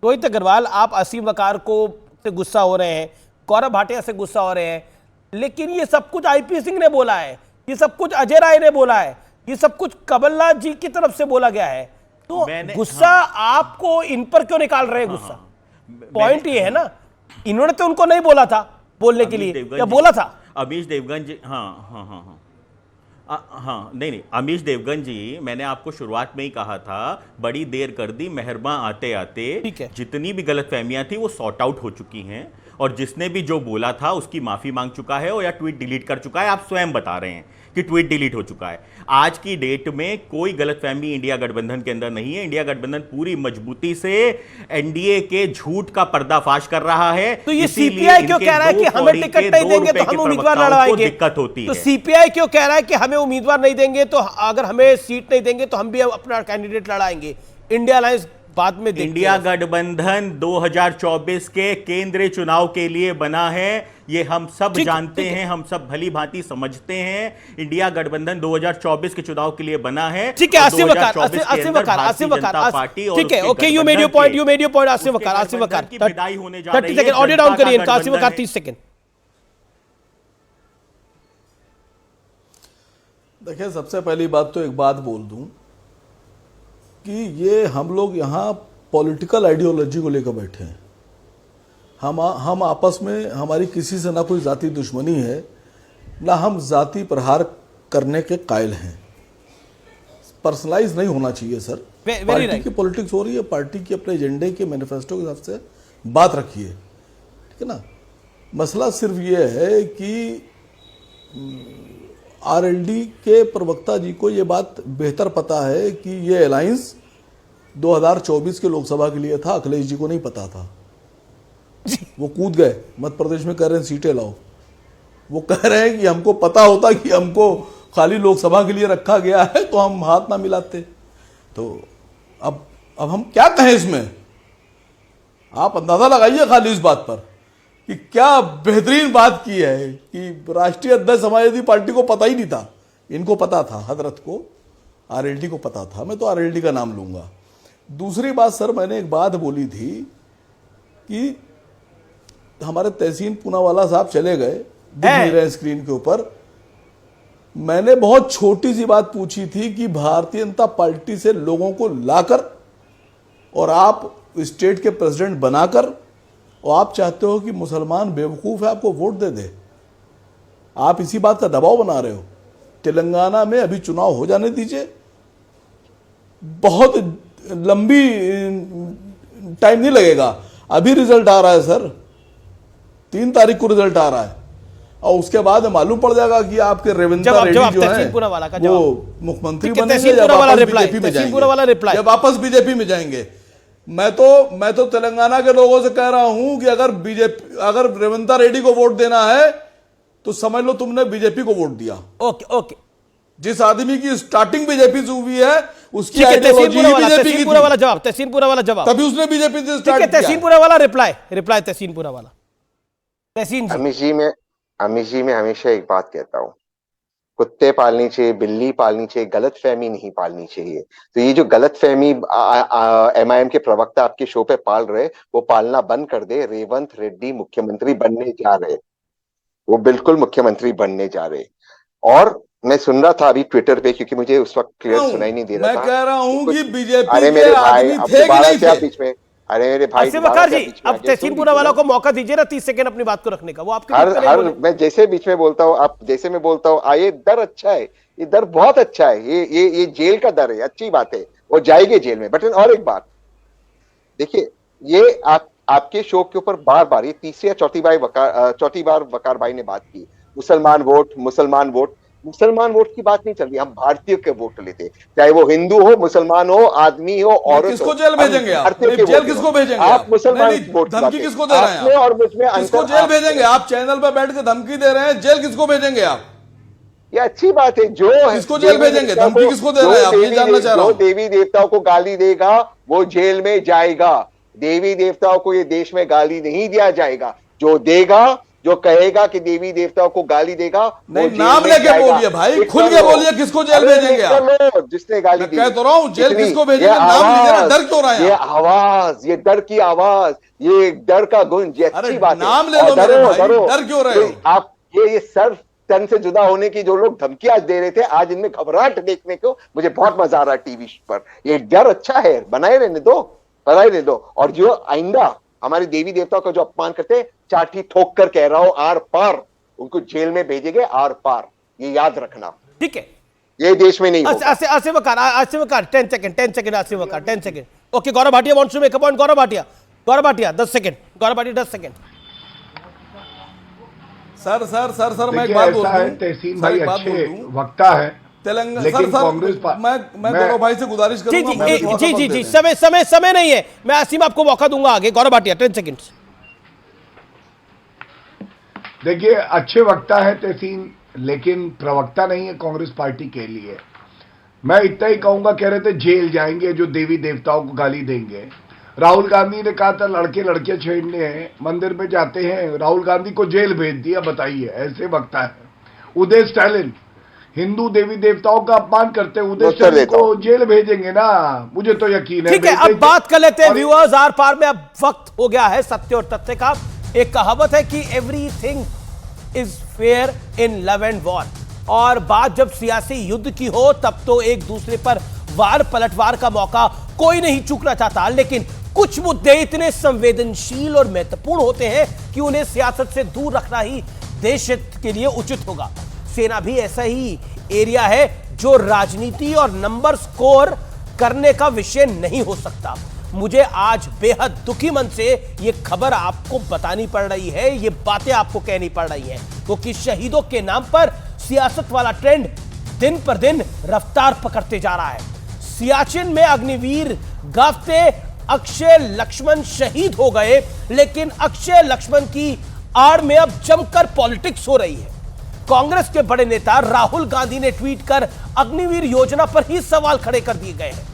Speaker 1: रोहित अग्रवाल, आप आसिम वकार को से गुस्सा हो रहे हैं, गौरव भाटिया से गुस्सा हो रहे हैं, लेकिन ये सब कुछ आईपी सिंह ने बोला है, ये सब कुछ अजय राय ने बोला है, ये सब कुछ कमलनाथ जी की तरफ से बोला गया है। तो गुस्सा आपको इन पर क्यों निकाल रहे हैं गुस्सा? पॉइंट ये है ना, इन्होंने तो उनको नहीं बोला था बोलने के लिए, या बोला था?
Speaker 14: अमीश देवगन जी, हाँ, नहीं, अमीश देवगन जी, मैंने आपको शुरुआत में ही कहा था, बड़ी देर कर दी मेहरबान आते आते। जितनी भी गलतफहमियां थी वो सॉर्ट आउट हो चुकी हैं, और जिसने भी जो बोला था उसकी माफी मांग चुका है और या ट्वीट डिलीट कर चुका है। आप स्वयं बता रहे हैं कि ट्वीट डिलीट हो चुका है। आज की डेट में कोई गलतफहमी इंडिया गठबंधन के अंदर नहीं है। इंडिया गठबंधन पूरी मजबूती से एनडीए के झूठ का पर्दाफाश कर रहा है।
Speaker 1: तो ये सीपीआई क्यों कह रहा है कि हमें टिकट नहीं देंगे तो हम उम्मीदवार लड़वाएंगे?
Speaker 14: दिक्कत होती है।
Speaker 1: तो सीपीआई क्यों कह रहा है कि हमें उम्मीदवार नहीं देंगे तो अगर हमें सीट नहीं देंगे तो हम भी अपना कैंडिडेट लड़ाएंगे? इंडिया अलायंस बाद में
Speaker 14: इंडिया गठबंधन 2024 के केंद्रीय चुनाव के लिए बना है, ये हम सब जानते हैं, हम सब भली भांति समझते हैं। इंडिया गठबंधन 2024 के चुनाव के लिए बना है।
Speaker 1: ठीक है, आसिम वकार, ठीक है, okay, you made your point, Asim Waqar,
Speaker 14: विदाई होने जा रही है।
Speaker 1: ऑडियो डाउन करिए इनका, आसिम वकार 30 सेकंड।
Speaker 15: देखिए, सबसे पहली बात तो एक बात बोल दूं कि ये हम लोग यहाँ पॉलिटिकल आइडियोलॉजी को लेकर बैठे हैं। हम आपस में, हमारी किसी से ना कोई जाति दुश्मनी है, ना हम जाति प्रहार करने के कायल हैं। पर्सनलाइज नहीं होना चाहिए सर। पार्टी की पॉलिटिक्स हो रही है, पार्टी की अपने एजेंडे के मैनिफेस्टो के हिसाब से बात रखिए, ठीक है ना। मसला सिर्फ ये है कि आरएलडी के प्रवक्ता जी को ये बात बेहतर पता है कि ये अलायंस 2024 के लोकसभा के लिए था, अखिलेश जी को नहीं पता था। वो कूद गए मध्य प्रदेश में, कह रहे हैं सीटें लाओ। वो कह रहे हैं कि हमको पता होता कि हमको खाली लोकसभा के लिए रखा गया है तो हम हाथ ना मिलाते। तो अब हम क्या कहें इसमें? आप अंदाजा लगाइए खाली इस बात पर कि क्या बेहतरीन बात की है कि राष्ट्रीय अध्यक्ष समाजवादी पार्टी को पता ही नहीं था। इनको पता था, हजरत को, आरएलडी को पता था। मैं तो आरएलडी का नाम लूंगा। दूसरी बात सर, मैंने एक बात बोली थी कि हमारे तहसीन पूनावाला साहब चले गए, दिख नहीं रहे स्क्रीन के ऊपर। मैंने बहुत छोटी सी बात पूछी थी कि भारतीय जनता पार्टी से लोगों को लाकर और आप स्टेट के प्रेसिडेंट बनाकर, और आप चाहते हो कि मुसलमान बेवकूफ़ है आपको वोट दे दे। आप इसी बात का दबाव बना रहे हो। तेलंगाना में अभी चुनाव हो जाने दीजिए, बहुत लंबी टाइम नहीं लगेगा। अभी रिजल्ट आ रहा है सर, 3 तारीख को रिजल्ट आ रहा है, और उसके बाद मालूम पड़ जाएगा कि आपके रेवंत रेड्डी जो है वो मुख्यमंत्री बनेंगे या वापस बीजेपी में जाएंगे, या वापस बीजेपी में जाएंगे। मैं तो तेलंगाना के लोगों से कह रहा हूं कि अगर रेवंत रेड्डी को वोट देना है तो समझ लो तुमने बीजेपी को वोट दिया।
Speaker 1: ओके।
Speaker 15: जिस आदमी की स्टार्टिंग बीजेपी से हुई है उसकी आइडियोलॉजी बीजेपी की।
Speaker 1: तहसीनपुरा वाला जवाब,
Speaker 15: तभी उसने बीजेपी से स्टार्ट किया।
Speaker 1: तहसीनपुरा वाला रिप्लाई तहसीनपुरा वाला। तहसीन
Speaker 13: अमीश जी, मैं हमेशा एक बात कहता हूँ, कुत्ते पालनी चाहिए, बिल्ली पालनी चाहिए, गलतफहमी नहीं पालनी चाहिए। तो ये जो गलतफहमी एमआईएम के प्रवक्ता आपके शो पे पाल रहे, वो पालना बंद कर दे। रेवंत रेड्डी मुख्यमंत्री बनने जा रहे, वो बिल्कुल मुख्यमंत्री बनने जा रहे। और मैं सुन रहा था अभी ट्विटर पे, क्योंकि मुझे उस वक्त क्लियर सुनाई नहीं दे रहा था।
Speaker 15: मैं कह रहा हूँ कि बीजेपी
Speaker 13: अरे मेरे भाई,
Speaker 15: अब दोबारा
Speaker 13: से बीच में, अरे मेरे भाई
Speaker 1: जी, अब तहसीनपुरा वाला को मौका दीजिए ना 30 सेकंड अपनी बात को रखने का। वो आपके
Speaker 13: मैं जैसे बीच में बोलता हूँ, आप जैसे मैं बोलता हूँ, ये दर अच्छा है, ये दर बहुत अच्छा है, ये जेल का दर है, अच्छी बात है, वो जाएगी जेल में। बट और एक बात देखिए, ये आपके शो के ऊपर बार बार, ये तीसरी या चौथी बार वकार भाई ने बात की, मुसलमान वोट की बात नहीं चल रही। हम भारतीय के वोट लेते, चाहे वो हिंदू हो, मुसलमान हो, आदमी हो, औरत हो।
Speaker 15: किसको जेल भेजेंगे आप? जेल किसको भेजेंगे
Speaker 13: आप? मुसलमान वोट
Speaker 15: धमकी किसको दे रहे हैं?
Speaker 13: और मुझमें
Speaker 15: किसको जेल भेजेंगे आप? चैनल पर बैठ के धमकी दे रहे हैं, जेल किसको भेजेंगे आप?
Speaker 13: ये अच्छी बात है। जो
Speaker 15: किसको जेल भेजेंगे? धमकी किसको दे रहे हैं आप? ये जानना चाह रहा हूं।
Speaker 13: देवी देवताओं को गाली देगा वो जेल में जाएगा। देवी देवताओं को ये देश में गाली नहीं दिया जाएगा। जो देगा, जो कहेगा कि देवी देवताओं को गाली देगा,
Speaker 15: नहीं, नाम लेके बोलिए भाई, खुल के बोलिए, किसको जेल भेजेंगे आप?
Speaker 13: जिसने गाली दी।
Speaker 15: कह तो रहा हूं, जेल किसको भेजेंगे? नाम लीजिए ना, डर क्यों रहा है?
Speaker 13: ये आवाज, ये डर की आवाज, ये डर का गुंज, ये अच्छी बात है।
Speaker 15: नाम ले लो मेरे भाई, डर क्यों रहे हो?
Speaker 13: आप ये सर तन से जुदा होने की जो लोग धमकियां दे रहे थे, आज इनमें घबराहट देखने को मुझे बहुत मजा आ रहा है टीवी पर। ये डर अच्छा है, बनाए रहने दो, बनाए रहने दो। और जो आइंदा हमारे देवी देवताओं का जो अपमान करते हैं, चाटी ठोक कर कह रहा हूं, आर पार उनको जेल में भेजेंगे, आर पार, ये याद रखना।
Speaker 1: ठीक है,
Speaker 13: ये देश में नहीं होगा।
Speaker 1: Asif Waqar 10 second Asif Waqar 10 second. Okay, Gaurav Bhatia wants to make a point. Gaurav Bhatia 10 second. Gaurav Bhatia 10 second.
Speaker 15: Sir मैं एक बात बोल दूं,
Speaker 12: तहसीन भाई अच्छे वक्ता है
Speaker 15: तेलंगाना,
Speaker 12: लेकिन
Speaker 15: कांग्रेस मैं गौरव भाई से गुजारिश करूंगा।
Speaker 1: जी, समय नहीं है, मैं आसिम आपको मौका दूंगा आगे। गौरव भाटिया 10 सेकंड।
Speaker 12: देखिए, अच्छे वक्ता है तहसीन, लेकिन प्रवक्ता नहीं है कांग्रेस पार्टी के लिए। मैं इतना ही कहूंगा, कह रहे थे जेल जाएंगे जो देवी देवताओं को गाली देंगे। राहुल गांधी ने कहा था लड़के लड़कियां छेड़ने हैं, मंदिर में जाते हैं, राहुल गांधी को जेल भेज दिया। बताइए, ऐसे वक्ता है। उदय स्टालिन हिंदू देवी देवताओं का अपमान करते हैं, उदय स्टालिन को जेल भेजेंगे ना, मुझे तो यकीन है।
Speaker 1: ठीक है, अब बात कर लेते हैं व्यूअर्स, आर पार में अब वक्त हो गया है सत्य और तथ्य का। एक कहावत है कि everything is fair in love and war, और बात जब सियासी युद्ध की हो तब तो एक दूसरे पर वार पलटवार का मौका कोई नहीं चूकना चाहता, लेकिन कुछ मुद्दे इतने संवेदनशील और महत्वपूर्ण होते हैं कि उन्हें सियासत से दूर रखना ही देश हित के लिए उचित होगा। सेना भी ऐसा ही एरिया है जो राजनीति और नंबर स्कोर करने का विषय नहीं हो सकता। मुझे आज बेहद दुखी मन से ये खबर आपको बतानी पड़ रही है, ये बातें आपको कहनी पड़ रही हैं, क्योंकि शहीदों के नाम पर सियासत वाला ट्रेंड दिन पर दिन रफ्तार पकड़ते जा रहा है। सियाचिन में अग्निवीर गाफते अक्षय लक्ष्मण शहीद हो गए, लेकिन अक्षय लक्ष्मण की आड़ में अब जमकर पॉलिटिक्स हो रही है। कांग्रेस के बड़े नेता राहुल गांधी ने ट्वीट कर अग्निवीर योजना पर ही सवाल खड़े कर दिए गए हैं।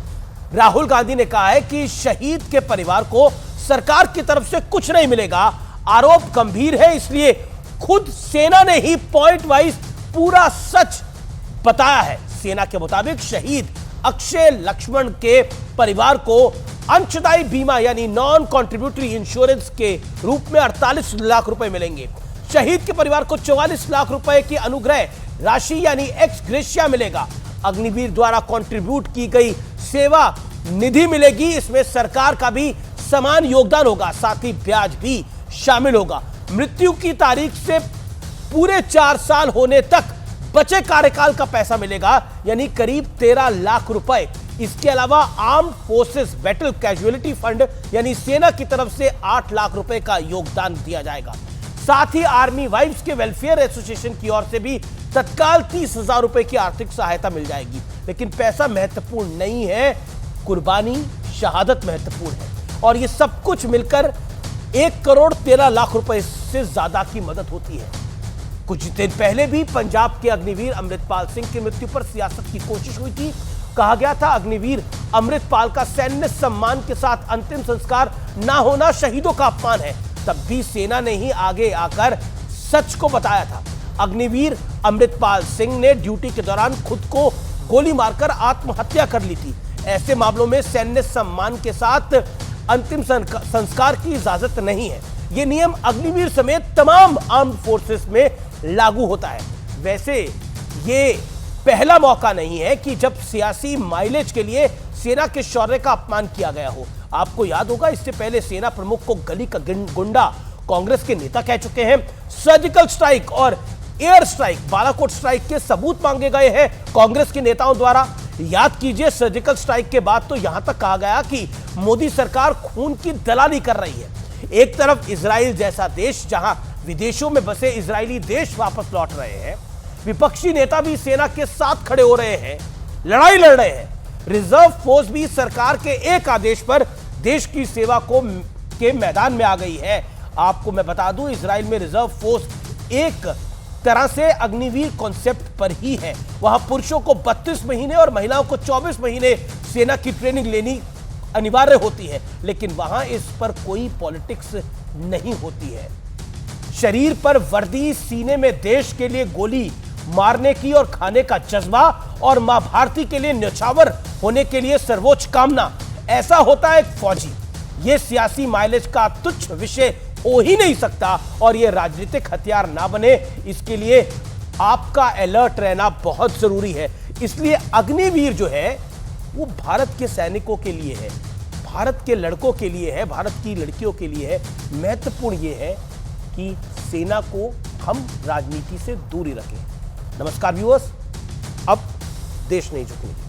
Speaker 1: राहुल गांधी ने कहा है कि शहीद के परिवार को सरकार की तरफ से कुछ नहीं मिलेगा। आरोप गंभीर है, इसलिए खुद सेना ने ही पॉइंट वाइज पूरा सच बताया है। सेना के मुताबिक शहीद अक्षय लक्ष्मण के परिवार को अंशदायी बीमा यानी नॉन कॉन्ट्रीब्यूटरी इंश्योरेंस के रूप में 48 लाख रुपए मिलेंगे। शहीद के परिवार को 44 लाख रुपए की अनुग्रह राशि यानी एक्स ग्रेशिया मिलेगा। अग्निवीर द्वारा कंट्रीब्यूट की गई सेवा निधि मिलेगी, इसमें सरकार का भी समान योगदान होगा, साथ ही ब्याज भी शामिल होगा। मृत्यु की तारीख से पूरे 4 साल होने तक बचे कार्यकाल का पैसा मिलेगा, यानी करीब 13 लाख रुपए। इसके अलावा armed forces battle casualty fund यानी सेना की तरफ से 8 लाख रुपए का योगदान दिया जाएगा। साथ ही आर्मी वाइफ्स के वेलफेयर एसोसिएशन की ओर से भी तत्काल 30,000 रुपए की आर्थिक सहायता मिल जाएगी। लेकिन पैसा महत्वपूर्ण नहीं है, कुर्बानी शहादत महत्वपूर्ण है, और ये सब कुछ मिलकर 1 करोड़ 13 लाख रुपए से ज्यादा की मदद होती है। कुछ दिन पहले भी पंजाब के अग्निवीर अमृतपाल सिंह की मृत्यु पर सियासत की कोशिश हुई थी। कहा गया था अग्निवीर अमृतपाल का सैन्य सम्मान के साथ अंतिम संस्कार ना होना शहीदों का अपमान है। तब भी सेना ने ही आगे आकर सच को बताया था। अग्निवीर अमृतपाल सिंह ने ड्यूटी के दौरान खुद को गोली मारकर आत्महत्या कर ली थी। ऐसे मामलों में सैन्य सम्मान के साथ अंतिम संस्कार की इजाजत नहीं है। यह नियम अग्निवीर समेत तमाम आर्म्ड फोर्सेस में लागू होता है। वैसे ये पहला मौका नहीं है कि जब सियासी माइलेज के लिए सेना के शौर्य का अपमान किया गया हो। आपको याद होगा, इससे पहले सेना प्रमुख को गली का गुंडा कांग्रेस के नेता कह चुके हैं। सर्जिकल स्ट्राइक और एयर स्ट्राइक, बालाकोट स्ट्राइक के सबूत मांगे गए हैं कांग्रेस के नेताओं द्वारा। याद कीजिए, सर्जिकल स्ट्राइक के बाद तो यहां तक कहा गया कि मोदी सरकार खून की दलाली कर रही है। एक तरफ इजराइल जैसा देश जहां विदेशों में बसे इजरायली देश वापस लौट रहे हैं, विपक्षी नेता भी सेना के साथ खड़े हो रहे हैं, लड़ाई लड़ रहे हैं। रिजर्व फोर्स भी सरकार के एक आदेश पर देश की सेवा के मैदान में आ गई है। आपको मैं बता दूं, इजराइल में रिजर्व फोर्स एक तरह से अग्निवीर कॉन्सेप्ट पर ही है। वहां पुरुषों को 32 महीने और महिलाओं को 24 महीने सेना की ट्रेनिंग लेनी अनिवार्य होती है, लेकिन वहां इस पर कोई पॉलिटिक्स नहीं होती है। शरीर पर वर्दी, सीने में देश के लिए गोली मारने की और खाने का जज्बा, और मां भारती के लिए न्यौछावर होने के लिए सर्वोच्च कामना, ऐसा होता है एक फौजी। यह सियासी माइलेज का तुच्छ विषय हो ही नहीं सकता और ये राजनीतिक हथियार ना बने, इसके लिए आपका अलर्ट रहना बहुत जरूरी है। इसलिए अग्निवीर जो है वो भारत के सैनिकों के लिए है, भारत के लड़कों के लिए है, भारत की लड़कियों के लिए है। महत्वपूर्ण ये है कि सेना को हम राजनीति से दूरी रखें। नमस्कार व्यूअर्स, अब देश नहीं झुकेगा।